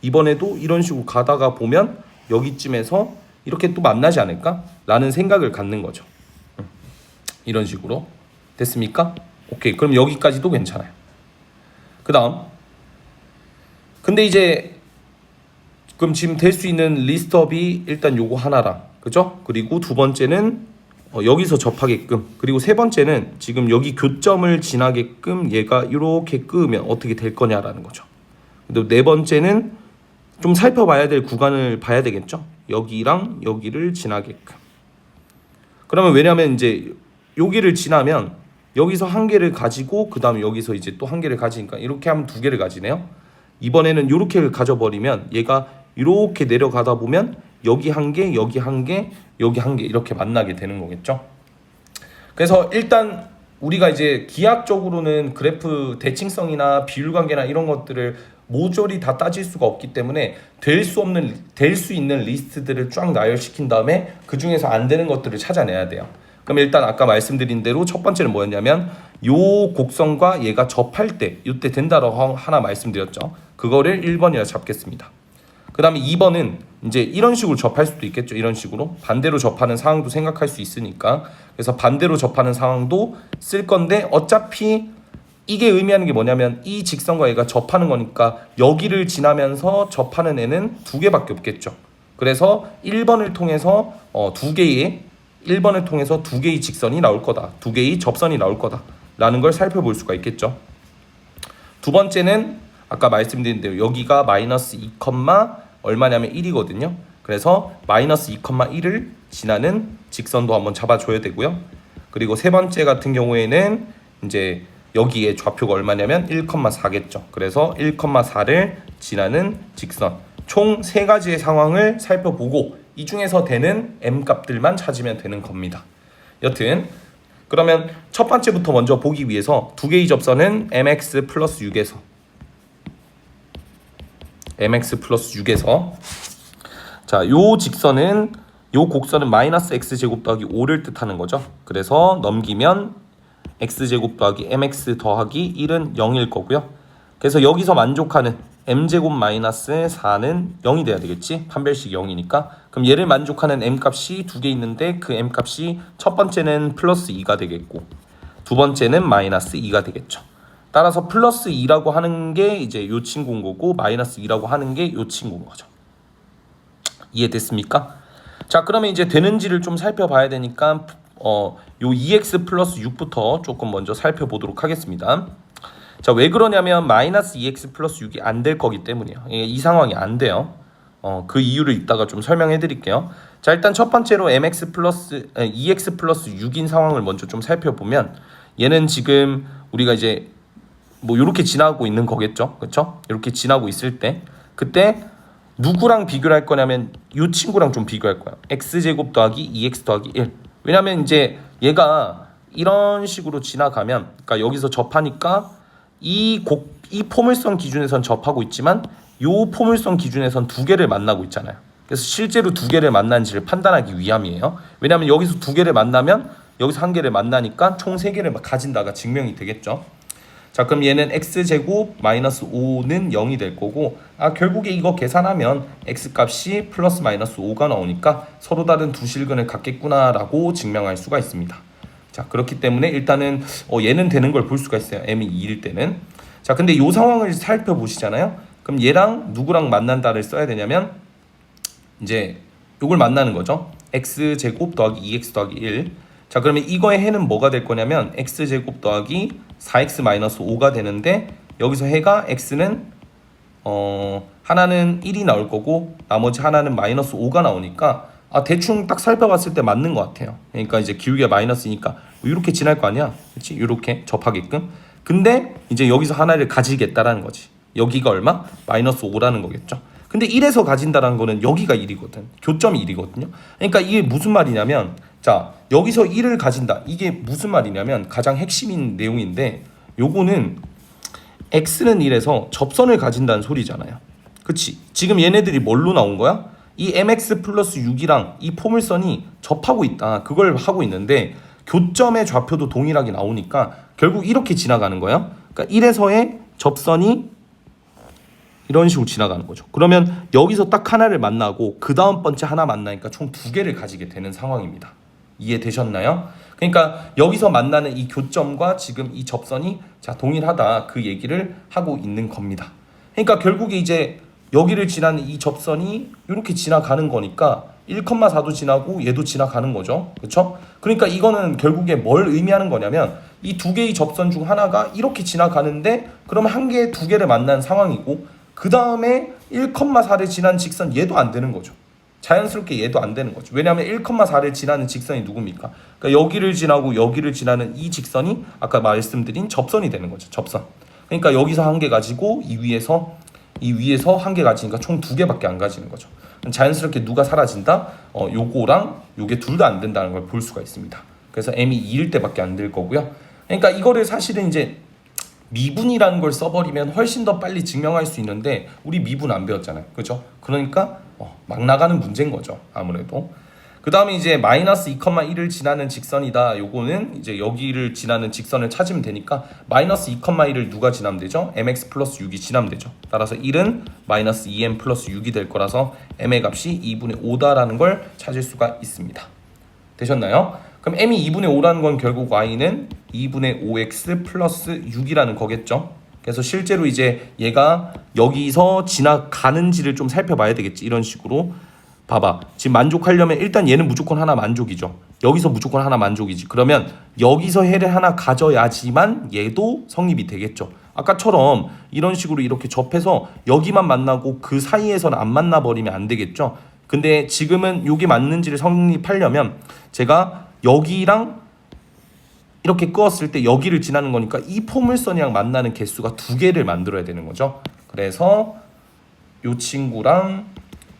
이번에도 이런 식으로 가다가 보면 여기쯤에서 이렇게 또 만나지 않을까? 라는 생각을 갖는 거죠. 이런 식으로 됐습니까? 오케이, 그럼 여기까지도 괜찮아요. 그 다음 근데 이제 그럼 지금 될 수 있는 리스트업이 일단 요거 하나랑 그죠? 그리고 두 번째는 여기서 접하게끔, 그리고 세 번째는 지금 여기 교점을 지나게끔 얘가 이렇게 끄으면 어떻게 될 거냐라는 거죠. 그리고 네 번째는 좀 살펴봐야 될 구간을 봐야 되겠죠. 여기랑 여기를 지나게끔. 그러면 왜냐면 이제 여기를 지나면 여기서 한 개를 가지고 그 다음에 여기서 이제 또 한 개를 가지니까 이렇게 하면 2개를 가지네요. 이번에는 이렇게 가져버리면 얘가 이렇게 내려가다 보면 여기 한 개, 여기 한 개, 여기 한 개 이렇게 만나게 되는 거겠죠. 그래서 일단 우리가 이제 기하학적으로는 그래프 대칭성이나 비율관계나 이런 것들을 모조리 다 따질 수가 없기 때문에 될 수 있는 리스트들을 쫙 나열시킨 다음에 그 중에서 안 되는 것들을 찾아내야 돼요. 그럼 일단 아까 말씀드린 대로 첫 번째는 뭐였냐면 요 곡선과 얘가 접할 때 이때 된다라고 하나 말씀드렸죠. 그거를 1번이라 잡겠습니다. 그 다음에 2번은 이제 이런 식으로 접할 수도 있겠죠. 이런 식으로 반대로 접하는 상황도 생각할 수 있으니까, 그래서 반대로 접하는 상황도 쓸 건데 어차피 이게 의미하는 게 뭐냐면 이 직선과 얘가 접하는 거니까 여기를 지나면서 접하는 애는 2개밖에 없겠죠. 그래서 1번을 통해서 1번을 통해서 2개의 직선이 나올 거다, 2개의 접선이 나올 거다 라는 걸 살펴볼 수가 있겠죠. 두 번째는 아까 말씀드린 대로 여기가 마이너스 2, 얼마냐면 1이거든요. 그래서 마이너스 2,1을 지나는 직선도 한번 잡아줘야 되고요. 그리고 세 번째 같은 경우에는 이제 여기에 좌표가 얼마냐면 1,4겠죠. 그래서 1,4를 지나는 직선, 총 3가지의 상황을 살펴보고 이 중에서 되는 m 값들만 찾으면 되는 겁니다. 여튼 그러면 첫 번째부터 먼저 보기 위해서 2개의 접선은 mx 플러스 6에서 자, 요 직선은 요 곡선은 마이너스 x제곱 더하기 5를 뜻하는 거죠. 그래서 넘기면 x제곱 더하기 mx 더하기 1은 0일 거고요. 그래서 여기서 만족하는 m제곱 마이너스 4는 0이 돼야 되겠지. 판별식 0이니까. 그럼 얘를 만족하는 m값이 2개 있는데 그 m값이 첫 번째는 플러스 2가 되겠고 두 번째는 마이너스 2가 되겠죠. 따라서 플러스 2라고 하는 게 이제 요 친구인 거고 마이너스 2라고 하는 게 요 친구인 거죠. 이해됐습니까? 자, 그러면 이제 되는지를 좀 살펴봐야 되니까 요 2x 플러스 6부터 조금 먼저 살펴보도록 하겠습니다. 자, 왜 그러냐면 마이너스 2x 플러스 6이 안 될 거기 때문이에요. 이 상황이 안 돼요. 그 이유를 이따가 좀 설명해 드릴게요. 자, 일단 첫 번째로 2x 플러스 6인 상황을 먼저 좀 살펴보면 얘는 지금 우리가 이제 뭐 이렇게 지나고 있는 거겠죠. 그렇죠? 이렇게 지나고 있을 때 그때 누구랑 비교를 할 거냐면 이 친구랑 좀 비교할 거야. x제곱 더하기 2x 더하기 1. 왜냐면 이제 얘가 이런 식으로 지나가면 그러니까 여기서 접하니까 이 포물선 기준에선 접하고 있지만 이 포물선 기준에선 2개를 만나고 있잖아요. 그래서 실제로 2개를 만난지를 판단하기 위함이에요. 왜냐면 여기서 2개를 만나면 여기서 1개를 만나니까 총 3개를 가진다가 증명이 되겠죠. 자, 그럼 얘는 x제곱 마이너스 5는 0이 될 거고 결국에 이거 계산하면 x값이 플러스 마이너스 5가 나오니까 서로 다른 두 실근을 갖겠구나 라고 증명할 수가 있습니다. 자, 그렇기 때문에 일단은 얘는 되는 걸 볼 수가 있어요. m이 2일 때는. 자, 근데 이 상황을 살펴보시잖아요. 그럼 얘랑 누구랑 만난다를 써야 되냐면 이제 요걸 만나는 거죠. x제곱 더하기 2x 더하기 1. 자, 그러면 이거의 해는 뭐가 될 거냐면 x제곱 더하기 4x 마이너스 5가 되는데 여기서 해가 x는 하나는 1이 나올 거고 나머지 하나는 마이너스 5가 나오니까 대충 딱 살펴봤을 때 맞는 것 같아요. 그러니까 이제 기울기가 마이너스니까 이렇게 지날 거 아니야, 그렇지? 이렇게 접하게끔. 근데 이제 여기서 하나를 가지겠다라는 거지. 여기가 얼마? 마이너스 5라는 거겠죠. 근데 1에서 가진다라는 거는 여기가 1이거든. 교점이 1이거든요. 그러니까 이게 무슨 말이냐면, 자, 여기서 1을 가진다. 이게 무슨 말이냐면 가장 핵심인 내용인데, 요거는 x는 1에서 접선을 가진다는 소리잖아요. 그치? 지금 얘네들이 뭘로 나온 거야? 이 mx 플러스 6이랑 이 포물선이 접하고 있다. 그걸 하고 있는데 교점의 좌표도 동일하게 나오니까 결국 이렇게 지나가는 거야. 그러니까 1에서의 접선이 이런 식으로 지나가는 거죠. 그러면 여기서 딱 하나를 만나고 그 다음 번째 하나 만나니까 총 두 개를 가지게 되는 상황입니다. 이해되셨나요? 그러니까 여기서 만나는 이 교점과 지금 이 접선이 동일하다, 그 얘기를 하고 있는 겁니다. 그러니까 결국에 이제 여기를 지나는 이 접선이 이렇게 지나가는 거니까 1,4도 지나고 얘도 지나가는 거죠. 그렇죠? 그러니까 이거는 결국에 뭘 의미하는 거냐면 이 두 개의 접선 중 하나가 이렇게 지나가는데 그러면 한 개에 두 개를 만난 상황이고 그 다음에 1,4를 지난 직선 얘도 안 되는 거죠. 자연스럽게 얘도 안 되는 거죠. 왜냐하면 1,4를 지나는 직선이 누굽니까? 그러니까 여기를 지나고 여기를 지나는 이 직선이 아까 말씀드린 접선이 되는 거죠. 접선. 그러니까 여기서 한 개 가지고 이 위에서 한 개 가지니까 총 두 개밖에 안 가지는 거죠. 자연스럽게 누가 사라진다? 요거랑 요게 둘 다 안 된다는 걸 볼 수가 있습니다. 그래서 m이 2일 때밖에 안 될 거고요. 그러니까 이거를 사실은 이제 미분이라는 걸 써버리면 훨씬 더 빨리 증명할 수 있는데 우리 미분 안 배웠잖아요. 그죠? 그러니까 막 나가는 문제인 거죠. 아무래도. 그 다음에 이제 마이너스 2,1을 지나는 직선이다. 요거는 이제 여기를 지나는 직선을 찾으면 되니까 마이너스 2,1을 누가 지나면 되죠? mx 플러스 6이 지나면 되죠. 따라서 1은 마이너스 2m 플러스 6이 될 거라서 m의 값이 2분의 5다라는 걸 찾을 수가 있습니다. 되셨나요? 그럼 m이 2분의 5라는 건 결국 y는 2분의 5x 플러스 6이라는 거겠죠. 그래서 실제로 이제 얘가 여기서 지나가는지를 좀 살펴봐야 되겠지. 이런 식으로 봐봐. 지금 만족하려면 일단 얘는 무조건 하나 만족이죠. 여기서 무조건 하나 만족이지. 그러면 여기서 해를 하나 가져야지만 얘도 성립이 되겠죠. 아까처럼 이런 식으로 이렇게 접해서 여기만 만나고 그 사이에서는 안 만나버리면 안 되겠죠. 근데 지금은 여기 맞는지를 성립하려면 제가 여기랑 이렇게 끄었을 때 여기를 지나는 거니까 이 포물선이랑 만나는 개수가 두 개를 만들어야 되는 거죠. 그래서 이 친구랑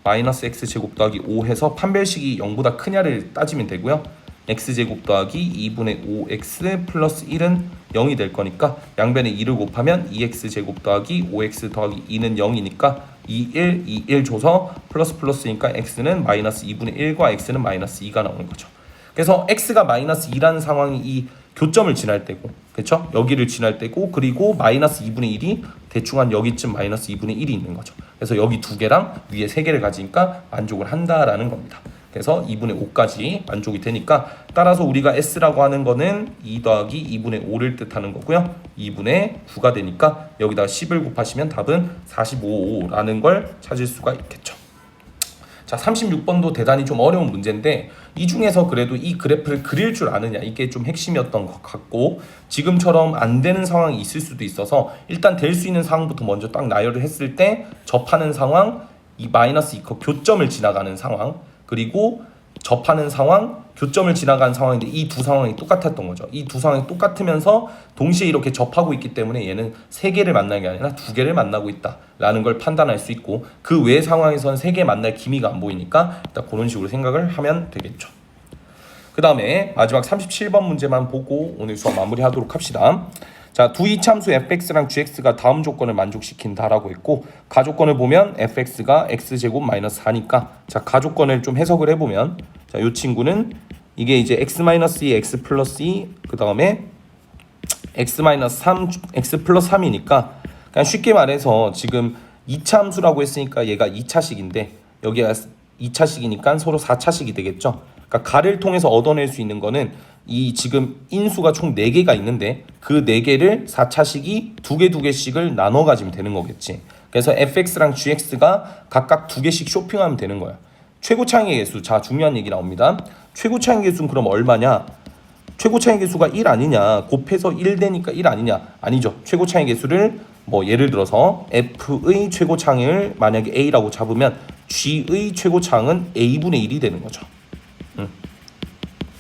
마이너스 x제곱 더하기 5 해서 판별식이 0보다 크냐를 따지면 되고요. x제곱 더하기 2분의 5x 플러스 1은 0이 될 거니까 양변에 2를 곱하면 2x제곱 더하기 5x 더하기 2는 0이니까 2, 1, 2, 1 줘서 플러스 플러스니까 x는 마이너스 2분의 1과 x는 마이너스 2가 나오는 거죠. 그래서 x가 마이너스 2라는 상황이 이 교점을 지날 때고, 그렇죠? 여기를 지날 때고, 그리고 마이너스 2분의 1이 대충 한 여기쯤 마이너스 2분의 1이 있는 거죠. 그래서 여기 두 개랑 위에 세 개를 가지니까 만족을 한다라는 겁니다. 그래서 2분의 5까지 만족이 되니까 따라서 우리가 s라고 하는 거는 2 더하기 2분의 5를 뜻하는 거고요. 2분의 9가 되니까 여기다 10을 곱하시면 답은 45라는 걸 찾을 수가 있겠죠. 자, 36번도 대단히 좀 어려운 문제인데 이 중에서 그래도 이 그래프를 그릴 줄 아느냐, 이게 좀 핵심이었던 것 같고, 지금처럼 안 되는 상황이 있을 수도 있어서 일단 될 수 있는 상황부터 먼저 딱 나열을 했을 때 접하는 상황, 이 마이너스 2컷 교점을 지나가는 상황, 그리고 접하는 상황, 교점을 지나가는 상황인데 이 두 상황이 똑같았던 거죠. 이 두 상황이 똑같으면서 동시에 이렇게 접하고 있기 때문에 얘는 세 개를 만나는 게 아니라 두 개를 만나고 있다라는 걸 판단할 수 있고, 그 외 상황에서는 세 개 만날 기미가 안 보이니까 일단 그런 식으로 생각을 하면 되겠죠. 그 다음에 마지막 37번 문제만 보고 오늘 수업 마무리하도록 합시다. 자, 두 이참수 fx랑 gx가 다음 조건을 만족시킨다라고 했고, 가조건을 보면 fx가 x제곱 마이너스 4니까 자, 가조건을 좀 해석을 해보면, 자, 요 친구는 이게 이제 x-2, x 플러스 2, 그 다음에 x-3, x 플러스 3이니까 그냥 쉽게 말해서 지금 2차 함수라고 했으니까 얘가 2차식인데 여기가 2차식이니까 서로 4차식이 되겠죠. 그러니까 가를 통해서 얻어낼 수 있는 거는 이 지금 인수가 총 4개가 있는데 그 4개를 4차식이 2개씩을 나눠 가지면 되는 거겠지. 그래서 fx랑 gx가 각각 2개씩 쇼핑하면 되는 거야. 최고 차이의 개수. 자, 중요한 얘기 나옵니다. 최고 차이의 개수는 그럼 얼마냐? 최고 차이 개수가 1 아니냐, 곱해서 1 되니까 1 아니냐? 아니죠. 최고 차이 개수를 뭐 예를 들어서 f의 최고 차이를 만약에 a라고 잡으면 g의 최고 차이는 a분의 1이 되는 거죠.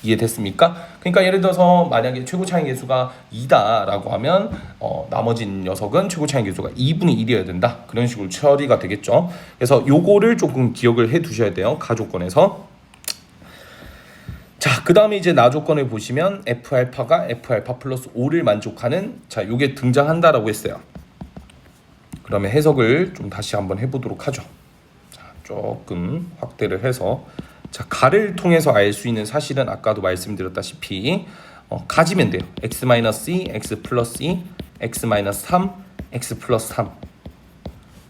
이해됐습니까? 그러니까 예를 들어서 만약에 최고 차이 개수가 2다라고 하면 나머진 녀석은 최고 차이 개수가 2분의 1이어야 된다. 그런 식으로 처리가 되겠죠. 그래서 요거를 조금 기억을 해 두셔야 돼요. 가조건에서. 자, 그 다음에 이제 나조건을 보시면 F알파가 F알파 플러스 5를 만족하는, 자, 요게 등장한다라고 했어요. 그러면 해석을 좀 다시 한번 해보도록 하죠. 자, 조금 확대를 해서, 자, 가를 통해서 알 수 있는 사실은 아까도 말씀드렸다시피 가지면 돼요. x-2, x 플러스 2, x-3, x 플러스 3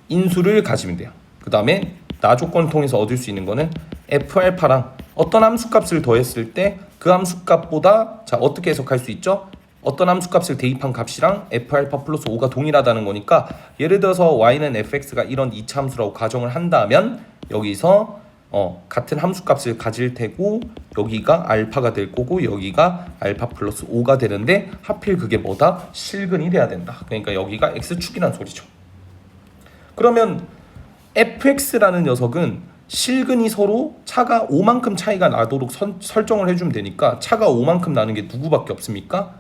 인수를 가지면 돼요. 그 다음에 나조건을 통해서 얻을 수 있는 거는 F알파랑 어떤 함수값을 더했을 때 그 함수값보다, 자, 어떻게 해석할 수 있죠? 어떤 함수값을 대입한 값이랑 F알파 플러스 5가 동일하다는 거니까, 예를 들어서 y는 fx가 이런 2차 함수라고 가정을 한다면 여기서 같은 함수값을 가질 테고 여기가 알파가 될 거고 여기가 알파 플러스 5가 되는데 하필 그게 뭐다? 실근이 돼야 된다. 그러니까 여기가 x축이란 소리죠. 그러면 fx라는 녀석은 실근이 서로 차가 5만큼 차이가 나도록 설정을 해주면 되니까, 차가 5만큼 나는 게 누구밖에 없습니까?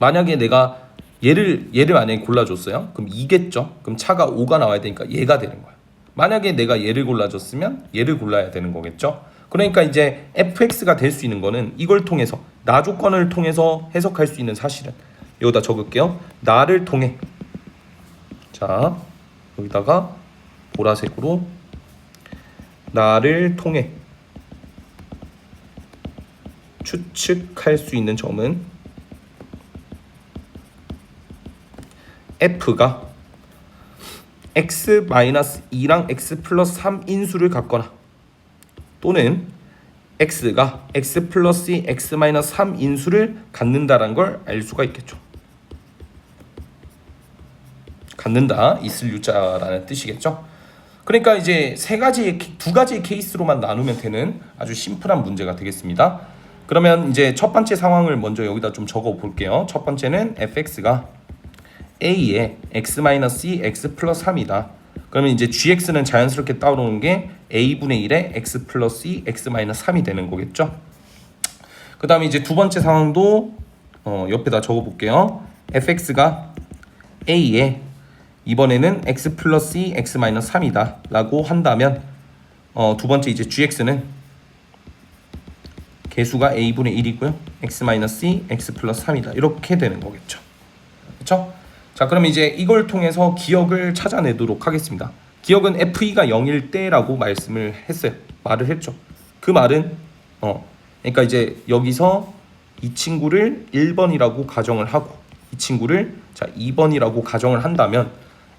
만약에 내가 얘를 만약에 골라줬어요. 그럼 2겠죠. 그럼 차가 5가 나와야 되니까 얘가 되는 거야. 만약에 내가 얘를 골라줬으면 얘를 골라야 되는 거겠죠. 그러니까 이제 fx가 될 수 있는 거는 이걸 통해서, 나조건을 통해서 해석할 수 있는 사실은, 여기다 적을게요. 나를 통해, 자, 여기다가 보라색으로 나를 통해 추측할 수 있는 점은 f가 x-2랑 x 플러스 3 인수를 갖거나 또는 x가 x 플러스 2, x 마이너스 3 인수를 갖는다라는 걸 알 수가 있겠죠. 갖는다, 있을 유자라는 뜻이겠죠. 그러니까 이제 두 가지의 케이스로만 나누면 되는 아주 심플한 문제가 되겠습니다. 그러면 이제 첫 번째 상황을 먼저 여기다 좀 적어 볼게요. 첫 번째는 fx가 a에 x-2, x 플러스 3이다. 그러면 이제 gx는 자연스럽게 따라오는 게 a분의 1에 x 플러스 2, x 마이너스 3이 되는 거겠죠. 그 다음에 이제 두 번째 상황도 옆에다 적어 볼게요. fx가 a에 이번에는 x 플러스 2, x 마이너스 3이다 라고 한다면 두 번째 이제 gx는 개수가 a분의 1이고요. x 마이너스 2, x 플러스 3이다. 이렇게 되는 거겠죠. 그렇죠? 자, 그럼 이제 이걸 통해서 기억을 찾아내도록 하겠습니다. 기억은 FE가 0일 때라고 말을 했죠. 그 말은 그러니까 이제 여기서 이 친구를 1번이라고 가정을 하고 이 친구를 자 2번이라고 가정을 한다면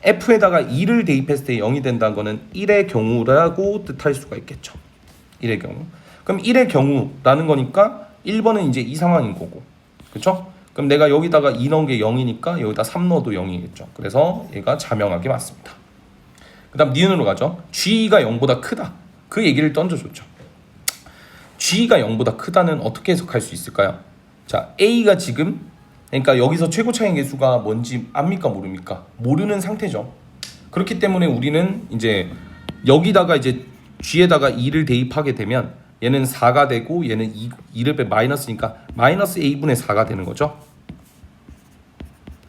F에다가 2를 대입했을 때 0이 된다는 거는 1의 경우라고 뜻할 수가 있겠죠. 1의 경우. 그럼 1의 경우라는 거니까 1번은 이제 이 상황인 거고. 그렇죠? 그럼 내가 여기다가 2 넣은 게 0이니까 여기다 3 넣어도 0이겠죠. 그래서 얘가 자명하게 맞습니다. 그 다음 니은으로 가죠. G가 0보다 크다. 그 얘기를 던져줬죠. G가 0보다 크다는 어떻게 해석할 수 있을까요? 자, A가 지금, 그러니까 여기서 최고 차이 개수가 뭔지 압니까 모릅니까? 모르는 상태죠. 그렇기 때문에 우리는 이제 여기다가 이제 G에다가 2를 대입하게 되면 얘는 4가 되고 얘는 2를 빼 마이너스니까 마이너스 A분의 4가 되는 거죠.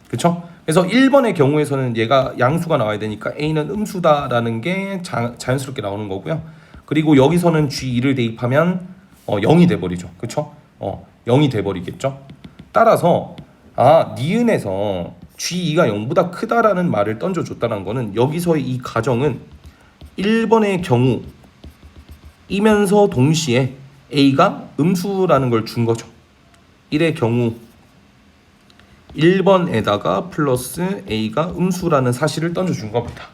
그쵸? 그래서 1번의 경우에서는 얘가 양수가 나와야 되니까 A는 음수다라는 게 자연스럽게 나오는 거고요. 그리고 여기서는 G2를 대입하면 0이 돼버리죠. 그쵸? 0이 돼버리겠죠. 따라서 니은에서 G2가 0보다 크다라는 말을 던져줬다는 거는 여기서의 이 가정은 1번의 경우 이면서 동시에 A가 음수라는 걸 준 거죠. 1의 경우 1번에다가 플러스 A가 음수라는 사실을 던져준 겁니다.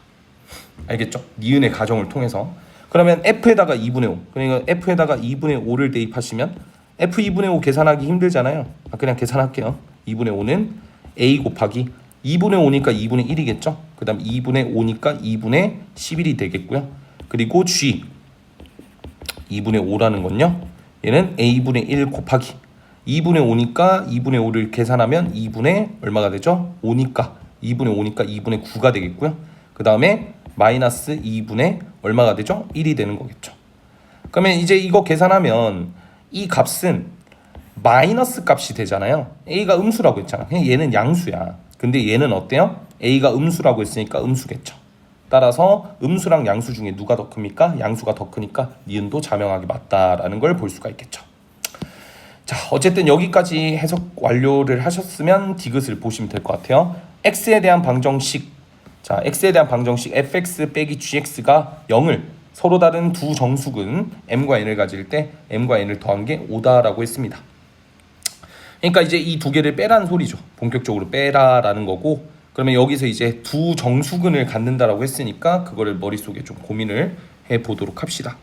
알겠죠? 니은의 가정을 통해서. 그러면 F에다가 2분의 5, 그러니까 F에다가 2분의 5를 대입하시면 F2분의 5 계산하기 힘들잖아요. 그냥 계산할게요. 2분의 5는 A 곱하기 2분의 5니까 2분의 1이겠죠. 그 다음 2분의 5니까 2분의 11이 되겠고요. 그리고 G 2분의 5라는 건요, 얘는 A분의 1 곱하기 2분의 5니까 2분의 5를 계산하면 2분의 얼마가 되죠? 5니까 2분의 5니까 2분의 9가 되겠고요. 그 다음에 마이너스 2분의 얼마가 되죠? 1이 되는 거겠죠. 그러면 이제 이거 계산하면 이 값은 마이너스 값이 되잖아요. A가 음수라고 했잖아. 그냥 얘는 양수야. 근데 얘는 어때요? A가 음수라고 했으니까 음수겠죠. 따라서 음수랑 양수 중에 누가 더 큽니까? 양수가 더 크니까 니은도 자명하게 맞다라는 걸 볼 수가 있겠죠. 자, 어쨌든 여기까지 해석 완료를 하셨으면 디귿을 보시면 될 것 같아요. x에 대한 방정식, 자, x에 대한 방정식 fx 빼기 gx가 0을 서로 다른 두 정수근 m과 n을 가질 때 m과 n을 더한 게 5다라고 했습니다. 그러니까 이제 이 두 개를 빼라는 소리죠. 본격적으로 빼라라는 거고, 그러면 여기서 이제 두 정수근을 갖는다라고 했으니까 그거를 머릿속에 좀 고민을 해보도록 합시다.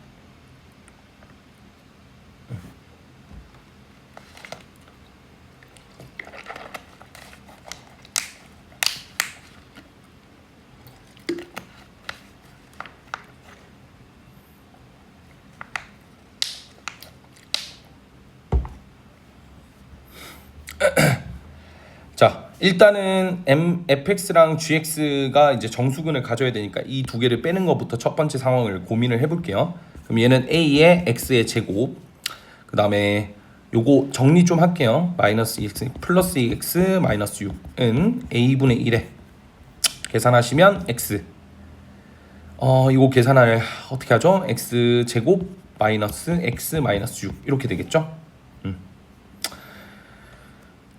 자, 일단은 fx랑 gx가 이제 정수근을 가져야 되니까 이 두 개를 빼는 것부터 첫 번째 상황을 고민을 해볼게요. 그럼 얘는 a의 x의 제곱, 그 다음에 요거 정리 좀 할게요. 마이너스 2x 플러스 2x 마이너스 6은 a분의 1에 계산하시면 x, 이거 계산을 어떻게 하죠? x 제곱 마이너스 x 마이너스 6 이렇게 되겠죠?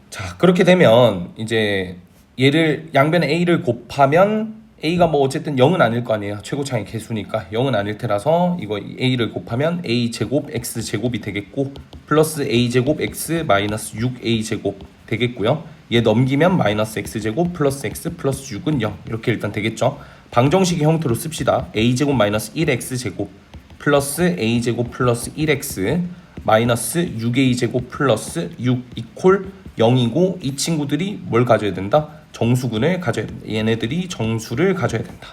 자, 그렇게 되면 이제 얘를 양변에 a를 곱하면 a가 뭐 어쨌든 0은 아닐 거 아니에요. 최고차의 개수니까 0은 아닐 테라서 이거 a를 곱하면 a 제곱 x 제곱이 되겠고, 플러스 a 제곱 x 마이너스 6a 제곱 되겠고요. 얘 넘기면 마이너스 x 제곱 플러스 x 플러스 6은 0 이렇게 일단 되겠죠. 방정식의 형태로 씁시다. a 제곱 마이너스 1x 제곱 플러스 a 제곱 플러스 1x 마이너스 6a 제곱 플러스 6 이퀄 0이고, 이 친구들이 뭘 가져야 된다? 정수근을 가져야 된다. 얘네들이 정수를 가져야 된다.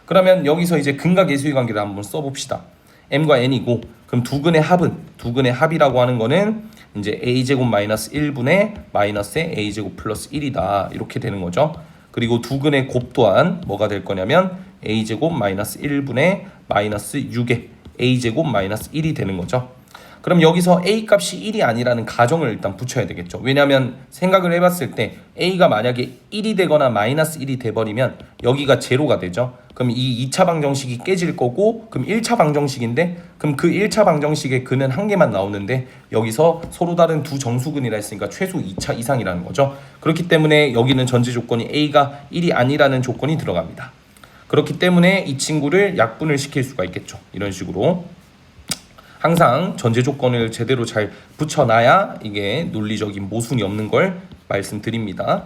그러면 여기서 이제 근과 계수의 관계를 한번 써봅시다. m과 n이고, 그럼 두 근의 합은, 두 근의 합이라고 하는 거는 이제 a제곱 마이너스 1분의 마이너스의 a제곱 플러스 1이다 이렇게 되는 거죠. 그리고 두 근의 곱 또한 뭐가 될 거냐면 a제곱 마이너스 1분의 마이너스 6의 a제곱 마이너스 1이 되는 거죠. 그럼 여기서 a 값이 1이 아니라는 가정을 일단 붙여야 되겠죠. 왜냐하면 생각을 해봤을 때 a가 만약에 1이 되거나 마이너스 1이 돼버리면 여기가 제로가 되죠. 그럼 이 2차 방정식이 깨질 거고, 그럼 1차 방정식인데, 그럼 그 1차 방정식의 근은 한 개만 나오는데 여기서 서로 다른 두 정수근이라 했으니까 최소 2차 이상이라는 거죠. 그렇기 때문에 여기는 전제 조건이 a가 1이 아니라는 조건이 들어갑니다. 그렇기 때문에 이 친구를 약분을 시킬 수가 있겠죠. 이런 식으로 항상 전제 조건을 제대로 잘 붙여놔야 이게 논리적인 모순이 없는 걸 말씀드립니다.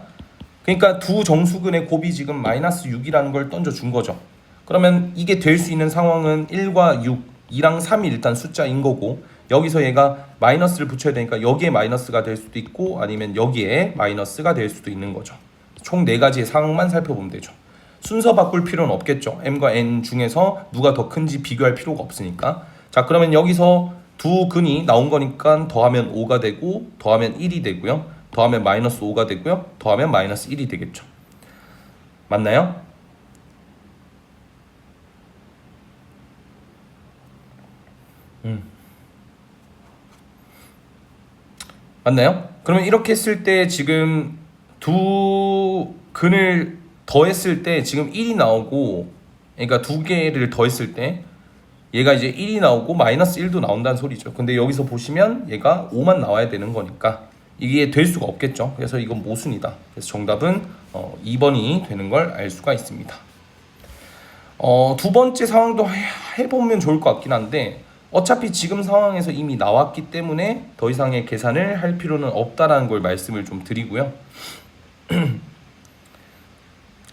그러니까 두 정수근의 곱이 지금 마이너스 6이라는 걸 던져준 거죠. 그러면 이게 될 수 있는 상황은 1과 6, 2랑 3이 일단 숫자인 거고, 여기서 얘가 마이너스를 붙여야 되니까 여기에 마이너스가 될 수도 있고 아니면 여기에 마이너스가 될 수도 있는 거죠. 총 4가지의 상황만 살펴보면 되죠. 순서 바꿀 필요는 없겠죠. m과 n 중에서 누가 더 큰지 비교할 필요가 없으니까. 자, 그러면 여기서 두 근이 나온 거니까 더하면 5가 되고, 더하면 1이 되고요, 더하면 마이너스 5가 되고요, 더하면 마이너스 1이 되겠죠. 맞나요? 맞나요? 그러면 이렇게 했을 때 지금 두 근을 더했을 때 지금 1이 나오고, 그러니까 두 개를 더했을 때 얘가 이제 1이 나오고 마이너스 1도 나온다는 소리죠. 근데 여기서 보시면 얘가 5만 나와야 되는 거니까 이게 될 수가 없겠죠. 그래서 이건 모순이다. 그래서 정답은 2번이 되는 걸 알 수가 있습니다. 두 번째 상황도 해보면 좋을 것 같긴 한데, 어차피 지금 상황에서 이미 나왔기 때문에 더 이상의 계산을 할 필요는 없다라는 걸 말씀을 좀 드리고요.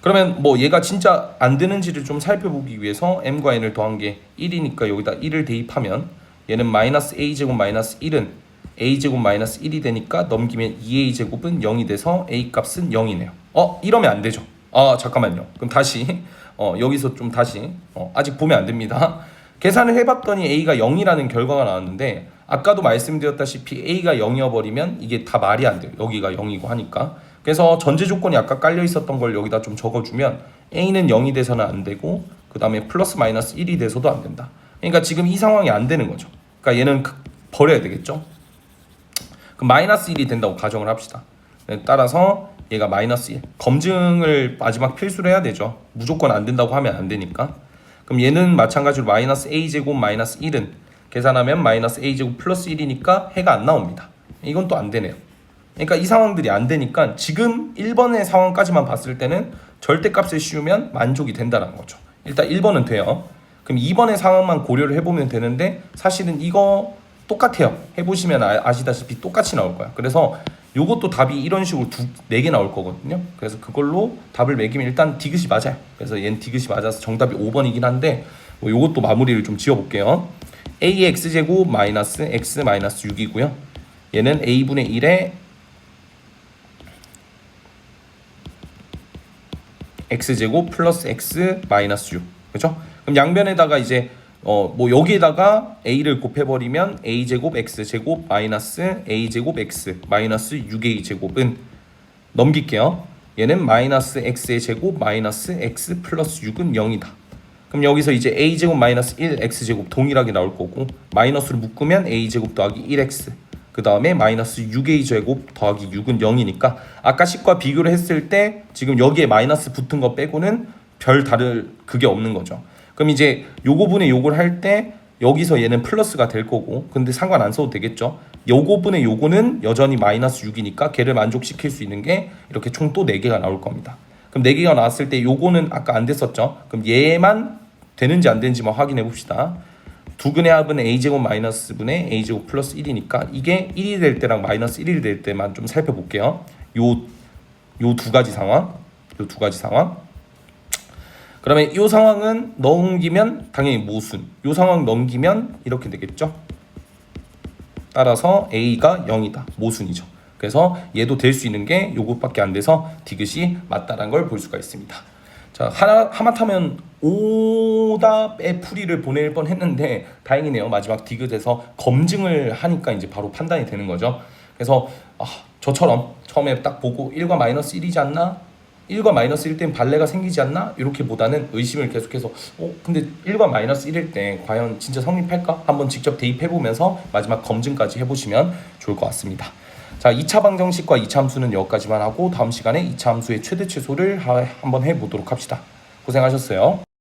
그러면 뭐 얘가 진짜 안 되는지를 좀 살펴보기 위해서 m과 n을 더한 게 1이니까 여기다 1을 대입하면 얘는 마이너스 a제곱 마이너스 1은 a제곱 마이너스 1이 되니까 넘기면 2a제곱은 0이 돼서 a 값은 0이네요. 이러면 안 되죠. 잠깐만요. 그럼 다시 여기서 좀 다시 아직 보면 안 됩니다. 계산을 해봤더니 a가 0이라는 결과가 나왔는데 아까도 말씀드렸다시피 a가 0이어버리면 이게 다 말이 안 돼요. 여기가 0이고 하니까. 그래서 전제 조건이 아까 깔려 있었던 걸 여기다 좀 적어주면 a는 0이 돼서는 안 되고 그 다음에 플러스 마이너스 1이 돼서도 안 된다. 그러니까 지금 이 상황이 안 되는 거죠. 그러니까 얘는 버려야 되겠죠. 그럼 마이너스 1이 된다고 가정을 합시다. 따라서 얘가 마이너스 1. 검증을 마지막 필수로 해야 되죠. 무조건 안 된다고 하면 안 되니까. 그럼 얘는 마찬가지로 마이너스 a제곱 마이너스 1은 계산하면 마이너스 a제곱 플러스 1이니까 해가 안 나옵니다. 이건 또 안 되네요. 그러니까 이 상황들이 안 되니까 지금 1번의 상황까지만 봤을 때는 절대값을 씌우면 만족이 된다는 거죠. 일단 1번은 돼요. 그럼 2번의 상황만 고려를 해보면 되는데 사실은 이거 똑같아요. 해보시면 아시다시피 똑같이 나올 거야. 그래서 요것도 답이 이런 식으로 4개 나올 거거든요. 그래서 그걸로 답을 매기면 일단 디귿이 맞아요. 그래서 얘는 디귿이 맞아서 정답이 5번이긴 한데 요것도 마무리를 좀 지어볼게요. a의 x제곱 마이너스 x 마이너스 6이고요. 얘는 a분의 1에 x제곱 플러스 x 마이너스 6. 그렇죠? 그럼 양변에다가 이제 뭐 여기에다가 a를 곱해버리면 a제곱 x제곱 마이너스 a제곱 x 마이너스 6a제곱은 넘길게요. 얘는 마이너스 x의 제곱 마이너스 x 플러스 6은 0이다. 그럼 여기서 이제 a제곱 마이너스 1 x제곱 동일하게 나올 거고 마이너스를 묶으면 a제곱 더하기 1x 그 다음에 마이너스 6a제곱 더하기 6은 0이니까 아까 식과 비교를 했을 때 지금 여기에 마이너스 붙은 거 빼고는 별 다를 그게 없는 거죠. 그럼 이제 요거분의 요걸 할 때 여기서 얘는 플러스가 될 거고 근데 상관 안 써도 되겠죠. 요거분의 요거는 여전히 마이너스 6이니까 걔를 만족시킬 수 있는 게 이렇게 총 또 4개가 나올 겁니다. 그럼 4개가 나왔을 때 요거는 아까 안 됐었죠. 그럼 얘만 되는지 안 되는지만 확인해 봅시다. 두근의 합은 a제곱 마이너스 분의 a제곱 플러스 1이니까 이게 1이 될 때랑 마이너스 1이 될 때만 좀 살펴볼게요. 요 두 가지 상황. 그러면 이 상황은 넘기면 당연히 모순. 이 상황 넘기면 이렇게 되겠죠. 따라서 a가 0이다. 모순이죠. 그래서 얘도 될 수 있는 게 요것밖에 안 돼서 디귿이 맞다라는 걸 볼 수가 있습니다. 자, 하마터면 오답의 풀이를 보낼 뻔 했는데 다행이네요. 마지막 디귿에서 검증을 하니까 이제 바로 판단이 되는 거죠. 그래서 저처럼 처음에 딱 보고 1과 마이너스 1이지 않나? 1과 마이너스 1 때는 발레가 생기지 않나? 이렇게 보다는 의심을 계속해서 근데 1과 마이너스 1일 때 과연 진짜 성립할까? 한번 직접 대입해보면서 마지막 검증까지 해보시면 좋을 것 같습니다. 자, 2차 방정식과 2차 함수는 여기까지만 하고 다음 시간에 2차 함수의 최대 최소를 한번 해보도록 합시다. 고생하셨어요.